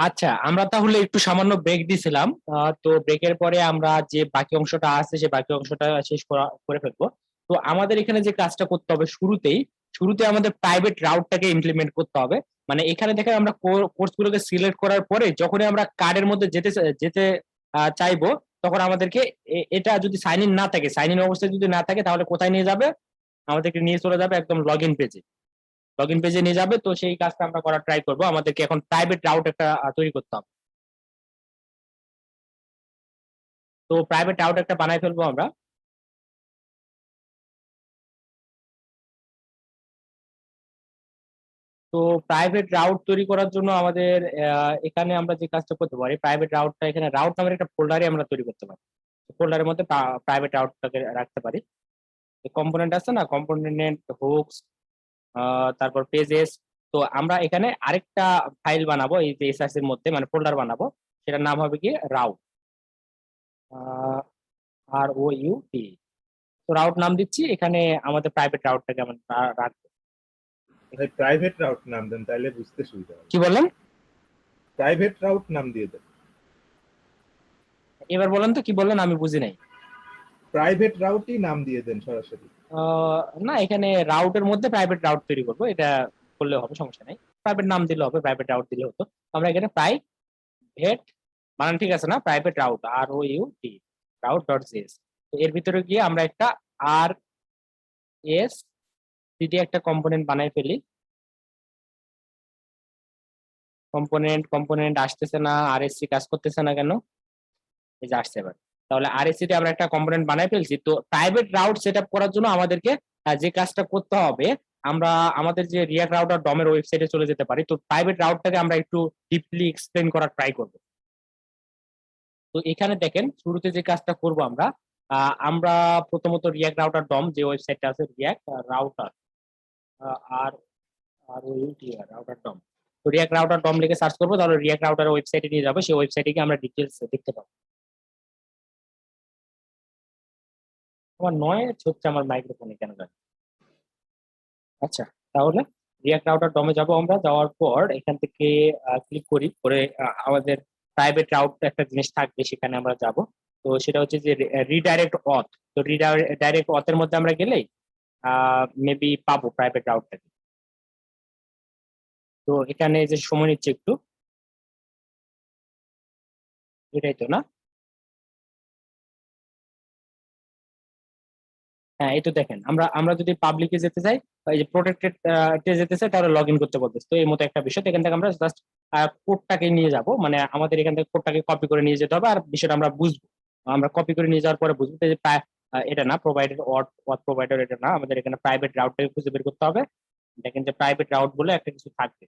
আচ্ছা, আমরা তাহলে একটু সামান্য ব্রেক দিছিলাম। তো ব্রেকের পরে আমরা যে বাকি অংশটা আছে সে বাকি অংশটা শেষ করে ফেলবো। তো আমাদের এখানে যে কাজটা করতে হবে শুরুতে আমাদের প্রাইভেট রাউটটাকে ইমপ্লিমেন্ট করতে হবে। মানে এখানে দেখে আমরা কোর্স গুলোকে সিলেক্ট করার পরে যখনই আমরা কার্ডের মধ্যে যেতে চাইবো, তখন আমাদেরকে এটা যদি সাইন ইন না থাকে, সাইন ইন অবস্থায় যদি না থাকে, তাহলে কোথায় নিয়ে যাবে? আমাদেরকে নিয়ে চলে যাবে একদম লগ ইন পেজে। লগ ইন পেজে নিয়ে যাবে। তো সেই কাজটা আমরা করার ট্রাই করবো। আমাদেরকে এখন প্রাইভেট রাউট একটা তৈরি করতে হবে। তো প্রাইভেট রাউট একটা বানাই ফেলবো আমরা। তো প্রাইভেট রাউট তৈরি করার জন্য আমাদের এখানে আমরা যে কাজটা করতে পারি, প্রাইভেট রাউটটা এখানে রাউট নামের একটা ফোল্ডারে আমরা তৈরি করতে পারি। ফোল্ডারের মধ্যে প্রাইভেট রাউটটাকে রাখতে পারি। কম্পোনেন্ট আছে না, কম্পোনেন্ট, হুকস, তারপর পেজেস। তো আমরা এখানে আরেকটা ফাইল বানাবো এই যে এসআরসি এর মধ্যে, মানে ফোল্ডার বানাবো। সেটার নাম হবে কি রাউট, ROUT। তো রাউট নাম দিচ্ছি এখানে। আমাদের প্রাইভেট রাউটটাকে আমরা রাখবো। ভাই প্রাইভেট রাউট নাম দেন, তাইলে বুঝতে সুবিধা হবে। কি বললেন? প্রাইভেট রাউট নাম দিয়ে দেন। এবার বলেন তো কি বললেন, আমি বুঝি নাই। প্রাইভেট রাউটই নাম দিয়ে দেন সরাসরি। না, এখানে রাউটের মধ্যে প্রাইভেট রাউট তৈরি করবো, এটা করলে হবে, সমস্যা নাই। প্রাইভেট নাম দিলে হবে, প্রাইভেট রাউট দিলে হতো। আমরা এখানে প্রাইভেট, মানে ঠিক আছে না, private route, ROUT, route dot GS. তো এর ভিতরে গিয়ে আমরা একটা RSCD একটা কম্পোনেন্ট বানাই ফেলি। কম্পোনেন্ট আসতেছে না, RSC কাজ করতেছে না কেন? এই যে আসছে এবার। তাহলে RSC তে আমরা একটা কম্পোনেন্ট বানাই ফেলছি। তো প্রাইভেট রাউট সেট আপ করার জন্য আমাদেরকে যে কাজটা করতে হবে, আমরা আমাদের যে রিয়াক্ট রাউটার ডমের ওয়েবসাইটে চলে যেতে পারি। তো প্রাইভেট রাউটটাকে আমরা একটু ডিপলি এক্সপ্লেন করার ট্রাই করব। তো এখানে দেখেন শুরুতে যে কাজটা করব আমরা, আমরা প্রথমত রিয়াক্ট রাউটার ডম যে ওয়েবসাইটটা আছে, রিয়াক্ট রাউটার, আর আর রাউটার ডম। তো রিয়াক্ট রাউটার ডম লিখে সার্চ করবো, তাহলে রিয়াক্ট রাউটার ওয়েবসাইটে নিয়ে যাবে। সেই ওয়েবসাইটে গিয়ে আমরা ডিটেলস দেখতে পাবো। আমার নয়েজ হচ্ছে আমার মাইক্রোফোনে কেন জানি। আচ্ছা, তাহলে রিয়াক্ট রাউটার ডমে যাব। আমরা যাওয়ার পর এখান থেকে ক্লিক করি, করে আমাদের প্রাইভেট রাউট একটা জিনিস থাকবে, সেখানে আমরা যাব। তো সেটা হচ্ছে যে রিডাইরেক্ট অথ। তো রিডাইরেক্ট অথের মধ্যে আমরা গেলেই মেবি পাবো প্রাইভেট রাউটটাকে। তো এখানে যে সময় নিচ্ছে একটু, এটাই তো না? হ্যাঁ, এই তো দেখেন, আমরা আমরা যদি পাবলিকে যেতে চাই, এই যে প্রোটেক্টেড যেতে চাই, তাহলে লগ ইন করতে বলতেছে। তো এই মতো একটা বিষয়। তো এখান থেকে আমরা জাস্ট কোডটাকে নিয়ে যাব, মানে আমাদের এখান থেকে কোডটাকে কপি করে নিয়ে যেতে হবে। আর বিষয়টা আমরা বুঝবো, আমরা কপি করে নিয়ে যাওয়ার পরে বুঝবো যে এটা না, প্রোভাইডার অথ প্রোভাইডার এটা না, আমাদের এখানে প্রাইভেট রাউটটাকে খুঁজে বের করতে হবে। দেখেন যে প্রাইভেট রাউট বলে একটা কিছু থাকবে,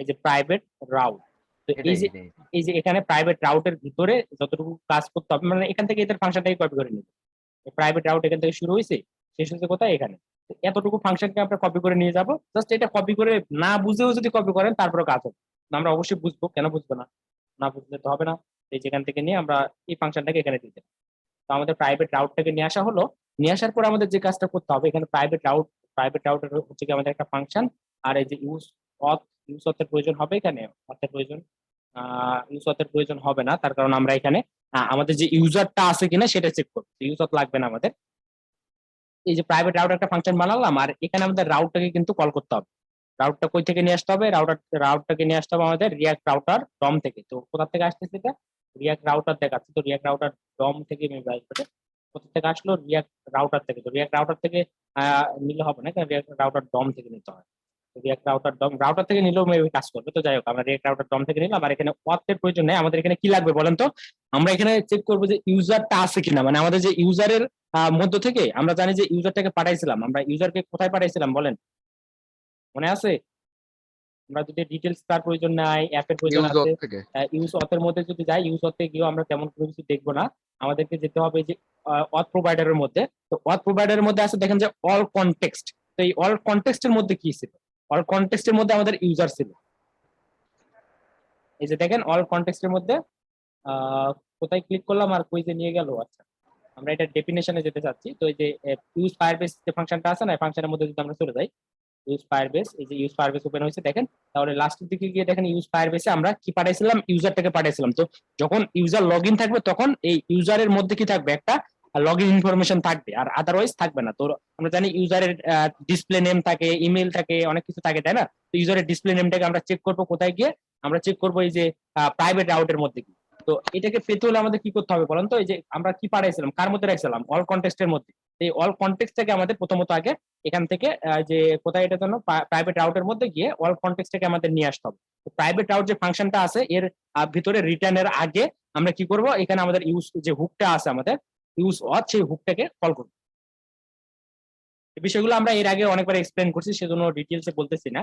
এই যে প্রাইভেট রাউট। তো এই এটাই যে এটাই এই যে এখানে প্রাইভেট রাউটের ভিতরে যতটুকু কাজ করতে হবে, মানে এখান থেকে এদের ফাংশনটাকে কপি করে নিবে। প্রাইভেট রাউট এখান থেকে শুরু হয়েছে, শেষ হচ্ছে কোথায়? এখানে। তো এতটুকু ফাংশনকে আমরা কপি করে নিয়ে যাব। জাস্ট এটা কপি করে, না বুঝেও যদি কপি করেন তারপরে কাজ হবে। আমরা অবশ্যই বুঝবো, কেন বুঝবো না? না বুঝলে তো হবে না। এই যেখান থেকে নিয়ে আমরা এই ফাংশনটাকে এখানে দিতে। তো আমাদের প্রাইভেট রাউটটাকে নিয়ে আসা হলো। নিয়ে আসার পর আমাদের যে কাজটা করতে হবে, এখানে প্রাইভেট রাউটের হচ্ছে কি আমাদের একটা ফাংশন। আর এই যে অথ ইউজ অথের প্রয়োজন হবে এখানে। অথের প্রয়োজন ইউজ অথের প্রয়োজন হবে না, তার কারণ আমরা এখানে আমাদের যে ইউজারটা আছে কিনা সেটা চেক করবো। ইউজ অথ লাগবে না আমাদের। এই যে প্রাইভেট রাউটার একটা ফাংশন বানালাম, আর এখানে আমাদের রাউটটাকে কিন্তু কল করতে হবে। রাউটটা কই থেকে নিয়ে আসতে হবে? রাউটটাকে নিয়ে আসতে হবে আমাদের রিয়াক্ট রাউটার ডম থেকে। তো কোথা থেকে আসতেছে এটা? রিয়াক্ট রাউটার দেখাচ্ছে, তো রিয়াক্ট রাউটার ডম থেকে মেবি আসবে। কোথা থেকে আসলো? রিয়াক্ট রাউটার থেকে। তো রিয়াক্ট রাউটার থেকে নিলে হবে না, কারণ রিয়াক্ট রাউটার ডম থেকে নিতে হয়। রিয়াক্ট রাউটার ডম, রাউটার থেকে নিলেও মেবি কাজ করবে। তো যাই হোক, আমরা রিয়াক্ট রাউটার ডম থেকে নিলাম। আর এখানে অথের প্রয়োজন নেই আমাদের। এখানে কি লাগবে বলেন তো? আমরা এখানে চেক করবো যে ইউজারটা আছে কিনা, মানে আমাদের যে ইউজারের মধ্য থেকে আমরা জানি যে ইউজারটাকে পাঠাইছিলাম, আমরা ইউজারকে কোথায় পাঠাইছিলাম বলেন? মনে আছে? আমরা যদি ডিটেলস তার প্রয়োজন নাই, অ্যাপের প্রয়োজন নিউজ আছে। থেকে। ইউজ অথের মধ্যে যদি যাই, ইউজ অথে গিয়েও আমরা তেমন কোনো কিছু দেখবো না। আমাদেরকে যেতে হবে যে অথ প্রোভাইডারের মধ্যে। তো অথ প্রোভাইডারের মধ্যে আছে দেখেন যে অল কনটেক্সট। তো এই অল কনটেক্সটের মধ্যে কি ছিল? অল কনটেক্সটের মধ্যে আমাদের ইউজার ছিল। এই যে দেখেন অল কনটেক্সটের মধ্যে আহ কোথায় ক্লিক করলাম আর কই যে নিয়ে গেল। আচ্ছা, আমরা এটা ডেফিনেশনে যেতে চাচ্ছি। তো এই যে ইউজ ফায়ারবেস যে ফাংশনটা আছে না, এই ফাংশনের মধ্যে যদি আমরা চলে যাই, ইউজ ফায়ারবেস, এই যে ইউজ ফায়ারবেস ওপেন হয়েছে দেখেন। তাহলে লাস্টের দিকে গিয়ে দেখেন ইউজ ফায়ারবেসে আমরা কি পাঠাইছিলাম, ইউজারটাকে পাঠাইছিলাম। তো যখন ইউজার লগ ইন থাকবে তখন এই ইউজারের মধ্যে কি থাকবে, একটা লগ ইন ইনফরমেশন থাকবে, আর আদারওয়াইজ থাকবে না। তো আমরা জানি ইউজারের ডিসপ্লে নেম থাকে, ইমেল থাকে, অনেক কিছু থাকে, তাই না? তো ইউজারের ডিসপ্লে নেমটাকে আমরা চেক করবো কোথায় গিয়ে, আমরা চেক করবো এই যে প্রাইভেট রাউটের মধ্যে গিয়ে। তো এটাকে পেতে হলে আমাদের কি করতে হবে বলেন তো? এই যে আমরা কি পাঠাইছিলাম, কার মধ্যে রাখছিলাম, অল কন্টেক্সটের মধ্যে। এই অল কন্টেক্সটটাকে আমাদের প্রথমত আগে এখান থেকে যে কোথায়, এটা জন্য প্রাইভেট রাউটের মধ্যে গিয়ে অল কন্টেক্সটটাকে আমাদের নিয়ে আসতে হবে। প্রাইভেট রাউট যে ফাংশনটা আছে এর ভিতরে রিটার্নের আগে আমরা কি করব, এখানে আমাদের ইউজ যে হুকটা আছে আমাদের ইউজ অথ, সেই হুকটাকে কল করব। এই বিষয়গুলো আমরা এর আগে অনেকবার এক্সপ্লেন করছি, সেজন্য ডিটেলসে বলতেছি না।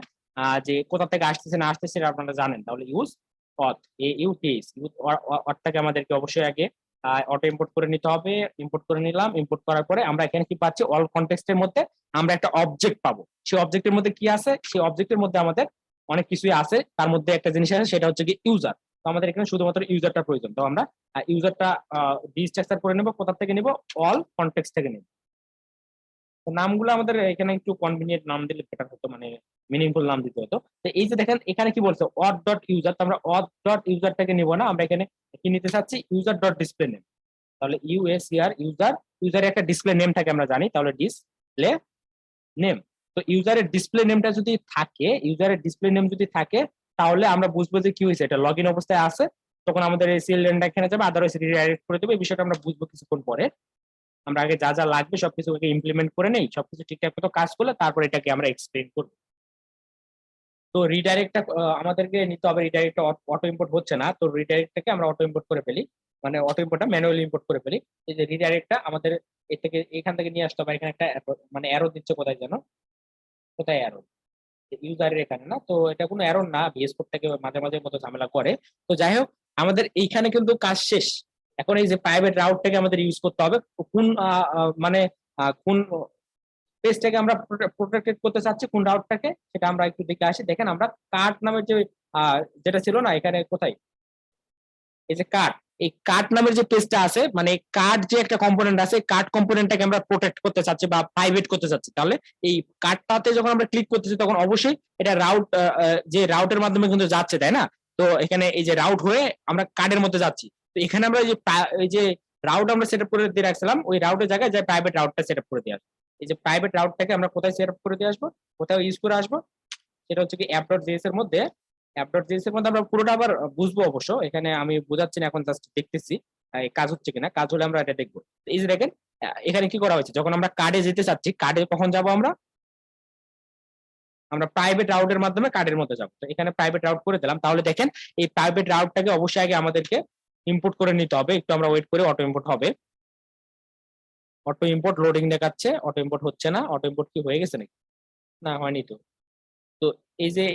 যে কোথা থেকে আসতেছে না আসতেছে সেটা আপনারা জানেন। তাহলে ইউজ অথ, ইউটিএস ইউজ অথটাকে আমাদেরকে অবশ্যই আগে অটো ইম্পোর্ট করে নিতে হবে। ইম্পোর্ট করে নিলাম, ইম্পোর্ট করার পরে আমরা এখানে কি পাচ্ছি, অল কনটেক্সটের মধ্যে আমরা একটা অবজেক্ট পাবো। সেই অবজেক্টের মধ্যে কি আছে, সেই অবজেক্টের মধ্যে আমাদের অনেক কিছুই আছে, তার মধ্যে একটা জিনিস আছে সেটা হচ্ছে কি ইউজার। তো আমাদের এখানে শুধুমাত্র ইউজারটা প্রয়োজন। তো আমরা ইউজারটা ডিস্ট্রাকচার করে নেব, কোথা থেকে নিব, অল কনটেক্সট থেকে নেব। তো নামগুলো আমাদের এখানে একটু কনভিনিয়েন্ট নাম দিলে বেটার হতো, মানে মিনিংফুল নাম দিতে হতো। তো এই যে দেখেন এখানে কি বলছে, অথ ডট ইউজার, তো আমরা অথ ডট ইউজারটাকে নিব না, আমরা এখানে কি নিতে চাচ্ছি, ইউজার ডট ডিসপ্লে নেম। তাহলে ইউএসইআর ইউজার, ইউজারের একটা ডিসপ্লে নেম থাকে আমরা জানি, তাহলে ডিসপ্লে নেম। তো ইউজারের ডিসপ্লে নেমটা যদি থাকে, ইউজারের ডিসপ্লে নেম যদি থাকে, তাহলে আমরা বুঝবো যে কি হয়েছে, এটা লগ ইন অবস্থায় আছে। তখন আমাদের এই সিএলএনটা এখানে যাবে, আদারওয়াইজ রিডাইরেক্ট করে দেবে। এই বিষয়টা আমরা বুঝবো কিছুক্ষণ পরে। আমরা আগে যা যা লাগবে সবকিছু ইমপ্লিমেন্ট করে নেই, সবকিছু ঠিকঠাক মতো কাজ করলে তারপর এটাকে আমরা এক্সপ্লেন করবো। তো রিডাইরেক্টটা আমাদেরকে নিতে হবে। রিডাইরেক্টটা অটো ইম্পোর্ট হচ্ছে না, তো রিডাইরেক্টটাকে আমরা অটো ইম্পোর্ট করে ফেলি, মানে অটো ইম্পোর্টটা ম্যানুয়ালি ইম্পোর্ট করে ফেলি। এই যে রিডাইরেক্টটা আমাদের এ থেকে এখান থেকে নিয়ে আসতে হবে। এখানে একটা মানে অ্যারো দিচ্ছে, কোথায় যেন, কোথায় অ্যারো, ইউজারের এখানে না। তো এটা কোনো অ্যারো না, ভিএস কোড থেকে মাঝে মাঝে মতো ঝামেলা করে। তো যাই হোক, আমাদের এইখানে কিন্তু কাজ শেষ। এখন এই যে প্রাইভেট রাউটটাকে আমাদের ইউজ করতে হবে কোন মানে কোন পেজটাকে আমরা প্রোটেক্টেড করতে চাচ্ছি, কোন রাউটটাকে, সেটা আমরা একটু দেখে আসি। দেখেন আমরা কার্ট নামের যে যেটা ছিল না এখানে, কোথায়, এই যে কার্ট, এই কার্ট নামের যে পেজটা আছে, মানে কার্ট যে একটা কম্পোনেন্ট আছে, কার্ট কম্পোনেন্টটাকে আমরা প্রোটেক্ট করতে চাচ্ছি বা প্রাইভেট করতে চাচ্ছি। তাহলে এই কার্টটাতে যখন আমরা ক্লিক করতেছি তখন অবশ্যই এটা রাউট, যে রাউটের মাধ্যমে কিন্তু যাচ্ছে, তাই না? তো এখানে এই যে রাউট হয়ে আমরা কার্ডের মধ্যে যাচ্ছি। তো এখানে আমরা এই যে রাউট আমরা সেট আপ করে দিয়ে রাখছিলাম, ওই রাউটের জায়গায় যে প্রাইভেট রাউটটা সেট আপ করে দিয়ে আসবো। এই যে প্রাইভেট রাউটটাকে আমরা কোথায় সেট আপ করে দিয়ে আসবো, কোথায় ইউজ করে আসবো, সেটা হচ্ছে কি অ্যাপ ডট জেএস এর মধ্যে। অ্যাপ ডট জেএস এর মধ্যে আমরা পুরোটা আবার বুঝবো অবশ্য, এখানে আমি বোঝাচ্ছি না, এখন জাস্ট দেখতেছি কাজ হচ্ছে কিনা। কাজ হলে আমরা এটা দেখবো। এই যে দেখেন এখানে কি করা হয়েছে, যখন আমরা কার্ডে যেতে চাচ্ছি, কার্ডে কখন যাব, আমরা আমরা প্রাইভেট রাউটের মাধ্যমে কার্ডের মধ্যে যাবো। তো এখানে প্রাইভেট রাউট করে দিলাম। তাহলে দেখেন এই প্রাইভেট রাউটটাকে অবশ্যই আগে আমাদেরকে ইম্পোর্ট করে নিতে হবে। একটু আমরা ওয়েট করে, অটো ইম্পোর্ট হবে। অটো ইম্পোর্ট লোডিং দেখাচ্ছে, অটো ইম্পোর্ট হচ্ছে না। অটো ইম্পোর্ট কি হয়ে গেছে নাকি? না, হয়নি তো। তো এই যে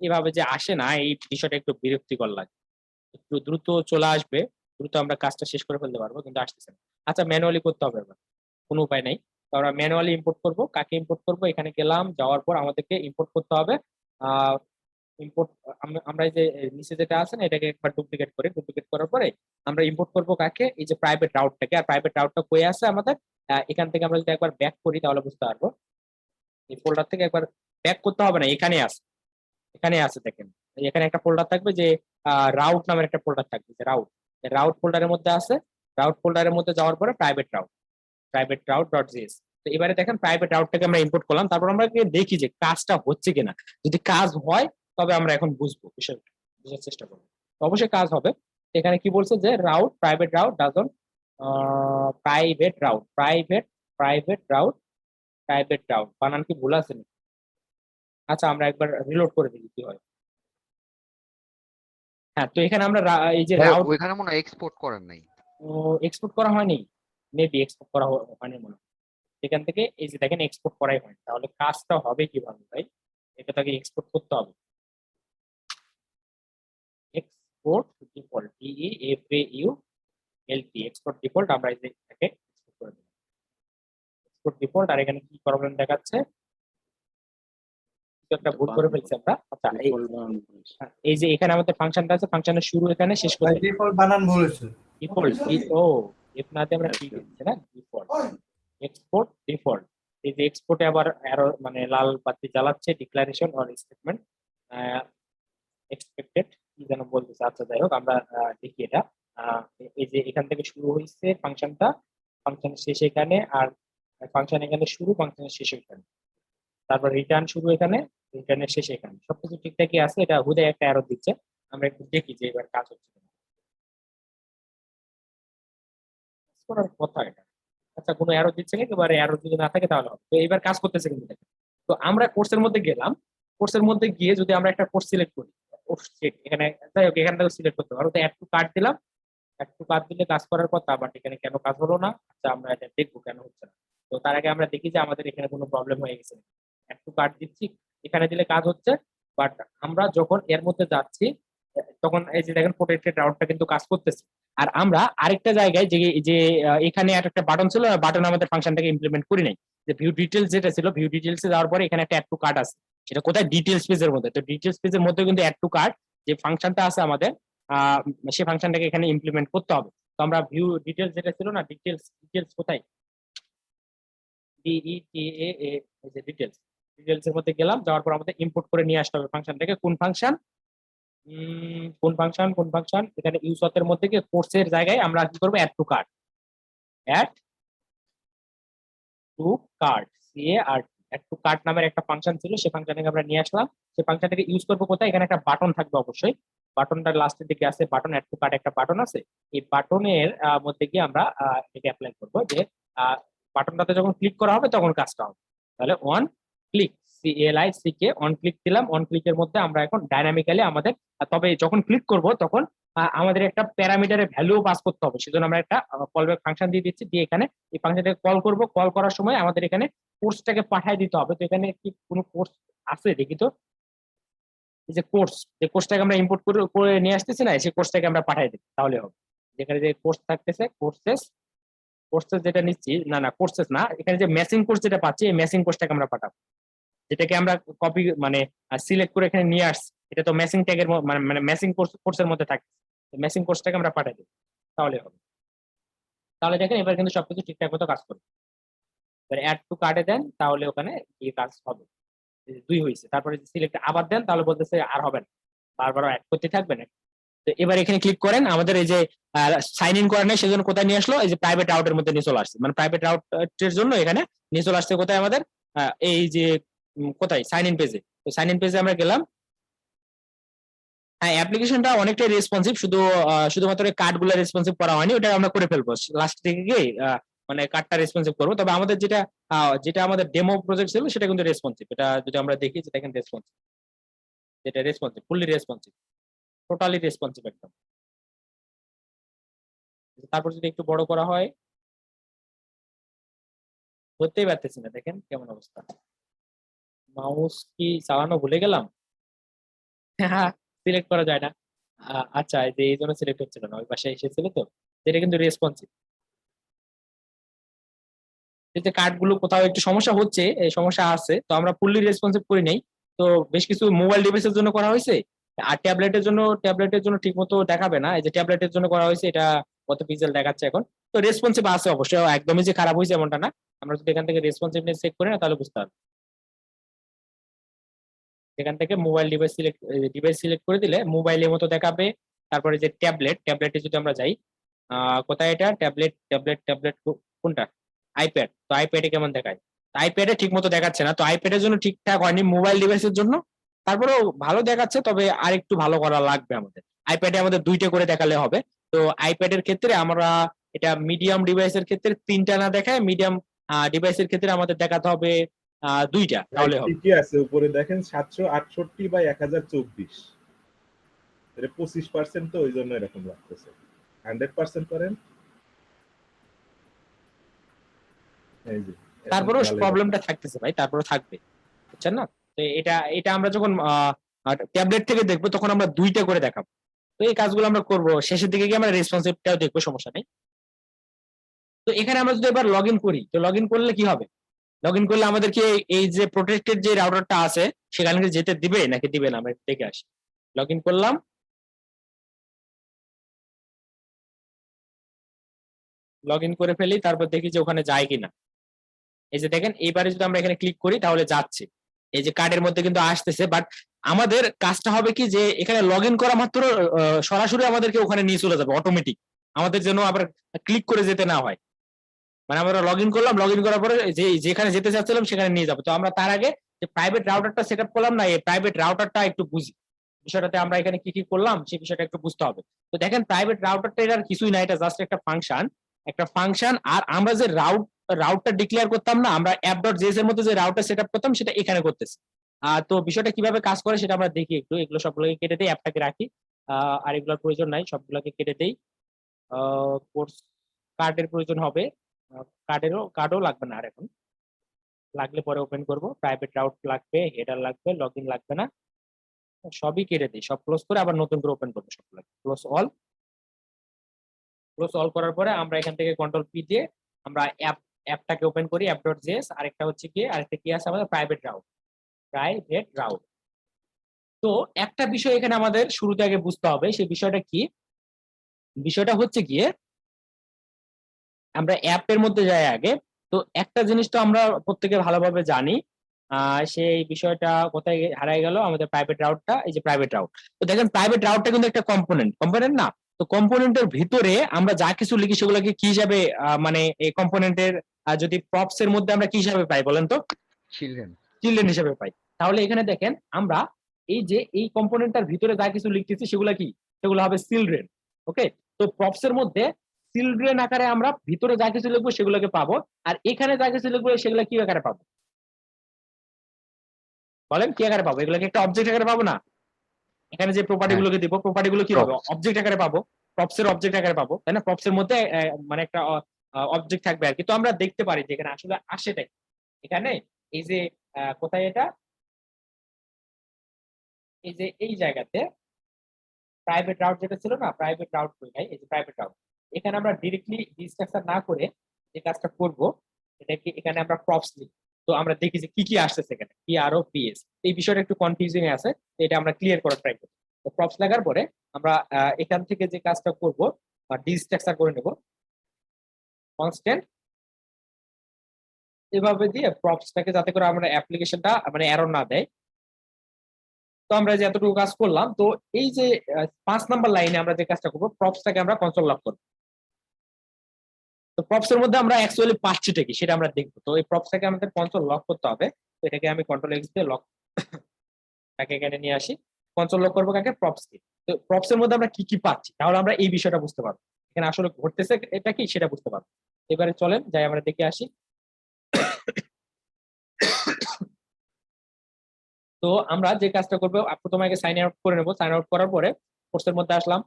এভাবে যে আসে না, এই বিষয়টা একটু বিরক্তিকর লাগে। একটু দ্রুত চলে আসবে, দ্রুত আমরা কাজটা শেষ করে ফেলতে পারবো, কিন্তু আসতেছে না। আচ্ছা, ম্যানুয়ালি করতে হবে এবার, কোনো উপায় নাই। তো আমরা ম্যানুয়ালি ইম্পোর্ট করব। কাকে ইম্পোর্ট করব, এখানে গেলাম, যাওয়ার পর আমাদেরকে ইম্পোর্ট করতে হবে। ইম্পোর্ট, আমরা এই যে নিচে যেটা আছে না, এটাকে একবার ডুপ্লিকেট করে, ডুপ্লিকেট করার পরে আমরা ইম্পোর্ট করব কাকে, এই যে প্রাইভেট রাউটটাকে। আর প্রাইভেট রাউটটা কই আছে আমাদের, এখান থেকে আমরা যদি একবার ব্যাক করি তাহলে বুঝতে পারবো। এই ফোল্ডার থেকে একবার ব্যাক করতে হবে না, এখানে আছে, এখানে আছে দেখেন। এখানে একটা ফোল্ডার থাকবে, যে রাউট নামের একটা ফোল্ডার থাকবে, যে রাউট, রাউট ফোল্ডারের মধ্যে আছে। রাউট ফোল্ডারের মধ্যে যাওয়ার পরে প্রাইভেট রাউট ডট জিএস। তো এবারে দেখেন প্রাইভেট রাউটটাকে আমরা ইম্পোর্ট করলাম, তারপর আমরা দেখি যে কাজটা হচ্ছে কিনা। যদি কাজ হয় তবে আমরা এখন বুঝবো, বিষয়টা বুঝার চেষ্টা করবো। তো অবশ্যই কাজ হবে। এখানে কি বলছে, যে route private route doesn't private route, private route, private route বানান কি ভুল আছে নাকি? আচ্ছা, আমরা একবার রিলোড করে দেখি কি হয়। হ্যাঁ, তো এখানে আমরা এই যে ভাই রাউট ওইখানে মনে হয় এক্সপোর্ট করেন নাই। এক্সপোর্ট করা হয়নি, মেবি এক্সপোর্ট করা হয়নি মনে হয়। এখান থেকে এই যে দেখেন এক্সপোর্ট করাই হয়, তাহলে কাজটা হবে কিভাবে ভাই? এটা তাকে এক্সপোর্ট করতে হবে। Export default, DEFAULT, export default. আমরা এই যে এটাকে এক্সপোর্ট করে দিলাম, এক্সপোর্ট ডিফল্ট। আর এখানে কি প্রবলেম দেখাচ্ছে, কিছু একটা ভুল করে ফেলছি আমরা। আচ্ছা, এই যে এখানে আমাদের ফাংশনটা আছে, ফাংশনের শুরু এখানে, শেষ করে ডিফল্ট বানান ভুল হয়েছে। ডিফল্ট, ও এফ না দিয়ে আমরা কি দিচ্ছি না, ডিফল্ট, এক্সপোর্ট ডিফল্ট। এই যে এক্সপোর্টে আবার অ্যারো মানে লাল বাতি জ্বালাচ্ছে, ডিক্লারেশন অর স্টেটমেন্ট এক্সপেক্টেড কি যেন বলতেছে। আচ্ছা যাই হোক, আমরা দেখি এটা। এই যে এখান থেকে শুরু হয়েছে ফাংশনটা, ফাংশনের শেষ এখানে, আর ফাংশন এখানে শুরু, ফাংশনের শেষ এখানে, তারপর রিটার্ন শুরু এখানে, রিটার্নের শেষ এখানে, সবকিছু ঠিকঠাকই আছে। এটা হুদে একটা এরর দিচ্ছে, আমরা একটু দেখি যে এবার কাজ হচ্ছে কিনা। কাজ করার কথা এটা। আচ্ছা, কোনো এরর দিচ্ছে না, একেবারে এরর যদি না থাকে তাহলে হবে। তো এবার কাজ করতেছে কিন্তু দেখেন। তো আমরা কোর্সের মধ্যে গেলাম, কোর্সের মধ্যে গিয়ে যদি আমরা একটা কোর্স সিলেক্ট করি, কোর্স এখানে, যাই হোক এখান থেকে সিলেক্ট করতে পারো। তো অ্যাড টু কার্ড দিলাম, অ্যাড টু কার্ড দিলে কাজ করার কথা, বাট এখানে কেন কাজ হলো না? আচ্ছা, আমরা এটা দেখবো কেন হচ্ছে না। তো তার আগে আমরা দেখি যে আমাদের এখানে কোনো প্রবলেম হয়ে গেছে। অ্যাড টু কার্ড দিচ্ছি, এখানে দিলে কাজ হচ্ছে, বাট আমরা যখন এর মধ্যে যাচ্ছি তখন এই যে দেখেন প্রোটেক্টেড রাউটটা কিন্তু কাজ করতেছে। আর আমরা আরেকটা জায়গায় যে যে এখানে একটা বাটন ছিল, বাটন আমাদের ফাংশনটাকে ইমপ্লিমেন্ট করি নাই। যে ভিউ ডিটেলস যেটা ছিল, ভিউ ডিটেলস এ যাওয়ার পরে এখানে একটা অ্যাড টু কার্ড আছে, সেটা কোথায়? ডিটেলস পেজের মধ্যে। তো ডিটেলস পেজের মধ্যে কিন্তু অ্যাড টু কার্ড যে ফাংশনটা আছে আমাদের, আহ সেই ফাংশনটাকে এখানে ইমপ্লিমেন্ট করতে হবে। তো আমরা ভিউ ডিটেলস যেটা ছিল না, ডিটেলস, ডিটেলস কোথায়? ডিইটিএ, এই যে ডিটেলস, ডিটেলস এর মধ্যে গেলাম, যাওয়ার পর আমাদের ইম্পোর্ট করে নিয়ে আসতে হবে ফাংশনটাকে। কোন ফাংশন? কোন ফাংশন? এখানে ইউজ অথের মধ্যে গিয়ে কোর্সের জায়গায় আমরা কি করবো? Add to card, add to card, CAR, add to card নামের একটা ফাংশন ছিল, সেই ফাংশনটাকে আমরা নিয়ে আসলাম। সেই ফাংশনটাকে ইউজ করবো কোথায়? এখানে একটা বাটন থাকবে অবশ্যই, বাটনটা লাস্টের দিকে আছে, বাটন অ্যাড টু কার্ড একটা বাটন আছে। এই বাটনের মধ্যে গিয়ে আমরা এটা অ্যাপ্লাই করবো যে বাটনটাতে যখন ক্লিক করা হবে তখন কাজটা হবে। তাহলে on click, CLICK, on click দিলাম। অন ক্লিকের মধ্যে আমরা এখন ডাইনামিক্যালি আমাদের, তবে যখন ক্লিক করব তখন আমাদের একটা প্যারামিটারের ভ্যালু পাস করতে হবে। সেজন্য আমরা একটা কল ব্যাক ফাংশন দিয়ে দিচ্ছি, দিয়ে এখানে এই ফাংশনটাকে কল করব। কল করার সময় আমাদের এখানে কোর্সটাকে পাঠিয়ে দিতে হবে। তো এখানে কি কোনো কোর্স আছে দেখি তো? এই যে কোর্স, যে কোর্সটাকে আমরা ইম্পোর্ট করে করে নিয়ে আসতেছি না, সেই কোর্সটাকে আমরা পাঠিয়ে দিই, তাহলে হবে। যেখানে যে কোর্স থাকতেছে, কোর্সেস, কোর্সেস যেটা নিচ্ছি, না না কোর্সেস না, এখানে যে ম্যাচিং কোর্স যেটা পাচ্ছি, এই ম্যাচিং কোর্সটাকে আমরা পাঠাবো, যেটাকে আমরা কপি মানে সিলেক্ট করে এখানে নিয়ে আসছি। এটা তো ম্যাচিং ট্যাগের মানে মানে ম্যাচিং কোর্সের মধ্যে থাকে। ম্যাচিং কোর্সটাকে আমরা পাঠিয়ে দিই, তাহলে হবে। তাহলে দেখেন এবার কিন্তু সবকিছু ঠিকঠাক মতো কাজ করবে। এবার অ্যাড টু কার্ডে দেন, তাহলে ওখানে এই কাজ হবে। এই যে 2 হয়েছে, তারপরে সিলেক্ট আবার দেন, তাহলে বলতেছে আর হবে না, বারবার অ্যাড করতে থাকবে না। তো এবার এখানে ক্লিক করেন, আমাদের এই যে সাইন ইন করা নেই সেজন্য কোথায় নিয়ে আসলো? এই যে প্রাইভেট রাউটের মধ্যে নিয়ে চলে আসছে, মানে প্রাইভেট রাউটের জন্য এখানে নিয়ে চলে আসছে কোথায় আমাদের? এই যে কোথায়? সাইন ইন পেজে। তো সাইন ইন পেজে আমরা গেলাম। হ্যাঁ, অ্যাপ্লিকেশনটা অনেকটাই রেসপন্সিভ, শুধুমাত্র কার্ড গুলো রেসপন্সিভ করা হয়নি, ওটা আমরা করে ফেলবো লাস্ট থেকে গিয়ে, মানে কার্ডটা রেসপন্সিভ করবো। তবে আমাদের যেটা যেটা আমাদের ডেমো প্রজেক্ট ছিল সেটা কিন্তু রেসপন্সিভ। এটা যদি আমরা দেখি যে দেখেন রেসপন্সিভ, যেটা responsive, fully responsive, totally responsive একদম। তারপর যদি একটু বড় করা হয়, ধরতেই পারতেছি না, দেখেন কেমন অবস্থা। মাউস কি চালানো ভুলে গেলাম? হ্যাঁ, সিলেক্ট করা যায় না। আচ্ছা, এই যে এই জন্য সিলেক্ট হচ্ছিল না, ওই পাশে এসেছিল তো। এটা কিন্তু রেসপন্সিভ। এই যে কার্ড গুলো কোথাও একটু সমস্যা হচ্ছে, এই সমস্যা আছে, তো আমরা ফুললি রেসপন্সিভ করি নাই। তো বেশ কিছু মোবাইল ডিভাইসের জন্য করা হয়েছে, আর ট্যাবলেটের জন্য ঠিক মতো দেখাবে না। এই যে ট্যাবলেটের জন্য করা হয়েছে, এটা কত পিক্সেল দেখাচ্ছে এখন। তো রেসপন্সিভ আছে অবশ্যই, একদমই যে খারাপ হয়েছে এমনটা না। আমরা যদি এখান থেকে রেসপন্সিভনেস চেক করি না, তাহলে বুঝতে পারবো। এখান থেকে মোবাইল ডিভাইস সিলেক্ট করে দিলে মোবাইলের মতো দেখাবে। তারপরে যে ট্যাবলেটে যদি আমরা যাই, কোথায় এটা? ট্যাবলেট কোনটা? আইপ্যাড। তো আইপ্যাডে কেমন দেখায়? আইপ্যাডে ঠিক মতো দেখাচ্ছে না, তো আইপ্যাডের জন্য ঠিকঠাক হয়নি, মোবাইল ডিভাইসের জন্য তারপরেও ভালো দেখাচ্ছে, তবে আর একটু ভালো করা লাগবে আমাদের। আইপ্যাডে আমাদের 2টা করে দেখালে হবে। তো আইপ্যাডের ক্ষেত্রে আমরা এটা মিডিয়াম ডিভাইসের ক্ষেত্রে 3টা না দেখায়, মিডিয়াম ডিভাইসের ক্ষেত্রে আমাদের দেখাতে হবে 2টা, তাহলে হবে। ঠিকই আছে, উপরে দেখেন 768/1024, এটা 25%, তো ওই জন্য এরকম লাগতেছে। 100% করেন, এই যে এখন তারপরেও ভালোই প্রবলেমটা দেখাচ্ছে। থাকতেছে ভাই, তারপরেও থাকবে, বুঝছেন না? তো এটা এটা আমরা যখন ট্যাবলেট থেকে দেখবো তখন আমরা 2টা করে দেখাবো। তো এই কাজগুলো আমরা করবো, শেষের দিকে গিয়ে আমরা রেসপন্সিভটাও দেখবো, সমস্যা নেই। তো এখানে আমরা যদি এবার লগ ইন করি, তো লগ ইন করলে কি হবে? লগ ইন করলে আমাদেরকে এই যে প্রোটেক্টেড যে রাউটারটা আছে সেখানে কি যেতে দিবে নাকি দিবে না, আমরা একটু দেখে আসি। লগ ইন করলাম, লগ ইন করে ফেলি, তারপর দেখি যে ওখানে যায় কিনা। এই যে দেখেন এইবারে যদি আমরা এখানে ক্লিক করি তাহলে যাচ্ছে, এই যে কার্ডের মধ্যে কিন্তু আসতেছে। বাট আমাদের কাজটা হবে কি যে এখানে লগ ইন করা মাত্র সরাসরি আমাদেরকে ওখানে নিয়ে চলে যাবে অটোমেটিক, আমাদের যেন আবার ক্লিক করে যেতে না হয়। মানে আমরা লগ ইন করলাম, লগ ইন করার পরে যে যেখানে যেতে চাচ্ছিলাম সেখানে নিয়ে যাবো। তো আমরা তার আগে যে প্রাইভেট রাউটারটা সেট আপ করলাম না, এই প্রাইভেট রাউটারটা একটু বুঝি, বিষয়টাতে আমরা এখানে কি কি করলাম সেই বিষয়টা একটু বুঝতে হবে। তো দেখেন প্রাইভেট রাউটারটা এর আর কিছুই না, এটা জাস্ট একটা ফাংশন, একটা ফাংশন। আর আমরা যে রাউটটা ডিক্লেয়ার করতাম না, আমরা app.js এর মধ্যে যে রাউটার সেট আপ করতাম সেটা এখানে করতেছি। তো বিষয়টা কিভাবে কাজ করে সেটা আমরা দেখি একটু। এগুলো সবগুলোকে কেটে দিই, অ্যাপটাকে রাখি, আর এগুলোর প্রয়োজন নাই, সবগুলোকে কেটে দেই। কোর্স কার্ডের প্রয়োজন হবে, কার্ডও লাগবে না আর এখন, লাগলে পরে ওপেন করব। প্রাইভেট রাউট লাগবে, হেডার লাগবে, লগইন লাগবে না, সবই কেটে দিই, সব ক্লোজ করে আবার নতুন করে ওপেন করবো সবগুলো। ক্লোজ অল করার পরে আমরা এখান থেকে কন্ট্রোল পি দিয়ে আমরা অ্যাপটাকে ওপেন করি, app.js। আরেকটা হচ্ছে কি, আরেকটা কি আছে আমাদের, প্রাইভেট রাউট। তো একটা বিষয় এখানে আমাদের শুরুতে আগে বুঝতে হবে, সেই বিষয়টা কি, বিষয়টা হচ্ছে গিয়ে আমরা অ্যাপের মধ্যে যাই আগে। তো একটা জিনিস তো আমরা প্রত্যেকে ভালোভাবে জানি, সেই বিষয়টা কোথায় হারাই গেল, আমাদের প্রাইভেট রাউটটা, এই যে প্রাইভেট রাউট। তো দেখেন প্রাইভেট রাউটটা কিন্তু একটা কম্পোনেন্ট না। তো কম্পোনেন্টের ভিতরে আমরা যা কিছু লিখি সেগুলোকে কি হিসাবে, মানে এই কম্পোনেন্টের যদি প্রপস এর মধ্যে আমরা কি হিসাবে পাই বলেন তো? চিলড্রেন। চিলড্রেন হিসেবে পাই। তাহলে এখানে দেখেন আমরা এই যে এই কম্পোনেন্টটার ভিতরে যা কিছু লিখতেছি সেগুলো কি, সেগুলো হবে চিলড্রেন। ওকে, তো প্রপস এর মধ্যে চিলড্রেন আকারে আমরা ভিতরে যা কিছু লিখবো সেগুলোকে পাবো, আর এখানে যা কিছু লিখবো সেগুলো কি আকারে পাবো বলেন? কি আকারে পাবো? এগুলোকে একটা অবজেক্ট আকারে পাবো না? এখানে যে প্রপার্টি গুলোকে দিব, প্রপার্টি গুলো কি হবে, অবজেক্ট আকারে পাবো, প্রপস এর অবজেক্ট আকারে পাবো, তাই না? প্রপস এর মধ্যে মানে একটা অবজেক্ট থাকবে আর কি। তো আমরা দেখতে পারি যে এখানে আসলে আসেটা কি। এখানে এই যে কোথায় এটা, এই যে এই জায়গাতে প্রাইভেট রাউট যেটা ছিল না, প্রাইভেট রাউট কই ভাই, এই যে প্রাইভেট রাউট। এখানে আমরা ডিরেক্টলি ডিস্ট্রাকচার না করে যে কাজটা করব, এটা কি, এখানে আমরা প্রপস লিখি। তো আমরা দেখি যে কি কি আসতেছে এখানে, পি আর ও পিএস। এই বিষয়টা একটু কনফিউজিং আছে, তো এটা আমরা ক্লিয়ার করার ট্রাই করি। তো প্রপস লাগার পরে আমরা এখান থেকে যে কাজটা করব, ডিস্ট্রাকচার করে নেব কনস্ট্যান্ট, এভাবে দিয়ে প্রপসটাকে, যাতে করে আমরা অ্যাপ্লিকেশনটা মানে এরর না দেয়। তো আমরা যে এতটুকু কাজ করলাম, তো এই যে 5 নাম্বার লাইনে আমরা যে কাজটা করবো, প্রপসটাকে আমরা কনসোল লক করবো। তো প্রপস এর মধ্যে আমরা অ্যাকচুয়ালি পাচ্ছিটা কি সেটা আমরা দেখবো। তো এই প্রপসটাকে আমাদের কনসোল লক করতে হবে। তো এটাকে আমি কন্ট্রোল এক্স দিয়ে লক তাকে এখানে নিয়ে আসি। কনসোল লক করবো কাকে, প্রপস কে। তো প্রপস এর মধ্যে আমরা কি কি পাচ্ছি, তাহলে আমরা এই বিষয়টা বুঝতে পারবো, এখানে আসলে ঘটতেছে এটা কি সেটা বুঝতে পারবো। এবারে চলেন যাই আমরা দেখে আসি। তো আমরা যে কাজটা করবো, প্রথমে আগে সাইন আউট করে নেবো। সাইন আউট করার পরে কোর্সের মধ্যে আসলাম।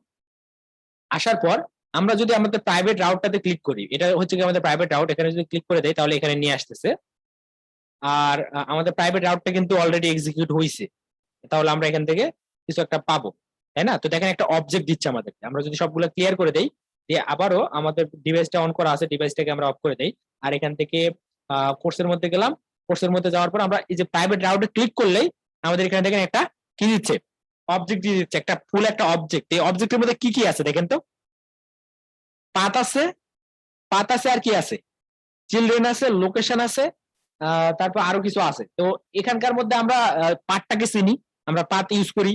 আসার পর আমরা যদি আমাদের প্রাইভেট রাউটটাতে ক্লিক করি, এটা হচ্ছে কি আমাদের প্রাইভেট রাউট, এখানে যদি ক্লিক করে দেয় তাহলে এখানে নিয়ে আসতেছে। আর আমাদের প্রাইভেট রাউটটা কিন্তু অলরেডি এক্সিকিউট হয়েছে, তাহলে আমরা এখান থেকে কিছু একটা পাবো, তাই না? তো দেখেন একটা অবজেক্ট দিচ্ছে আমাদেরকে। আমরা যদি সবগুলো ক্লিয়ার করে দেই, দিয়ে আবারও আমাদের ডিভাইসটা অন করা আছে, ডিভাইসটাকে আমরা অফ করে দেই। আর এখান থেকে কোর্সের মধ্যে গেলাম। কোর্সের মধ্যে যাওয়ার পর আমরা এই যে প্রাইভেট রাউটে ক্লিক করলেই আমাদের এখানে দেখেন একটা কি দিচ্ছে, অবজেক্ট দিয়ে দিচ্ছে, একটা ফুল একটা অবজেক্ট। এই অবজেক্টের মধ্যে কি কি আছে দেখেন তো? পাথ আছে, আর কি আছে, চিলড্রেন আছে, লোকেশন আছে, তারপর আরো কিছু আছে। তো এখানকার মধ্যে আমরা পাথটাকে চিনি, আমরা পাথ ইউজ করি।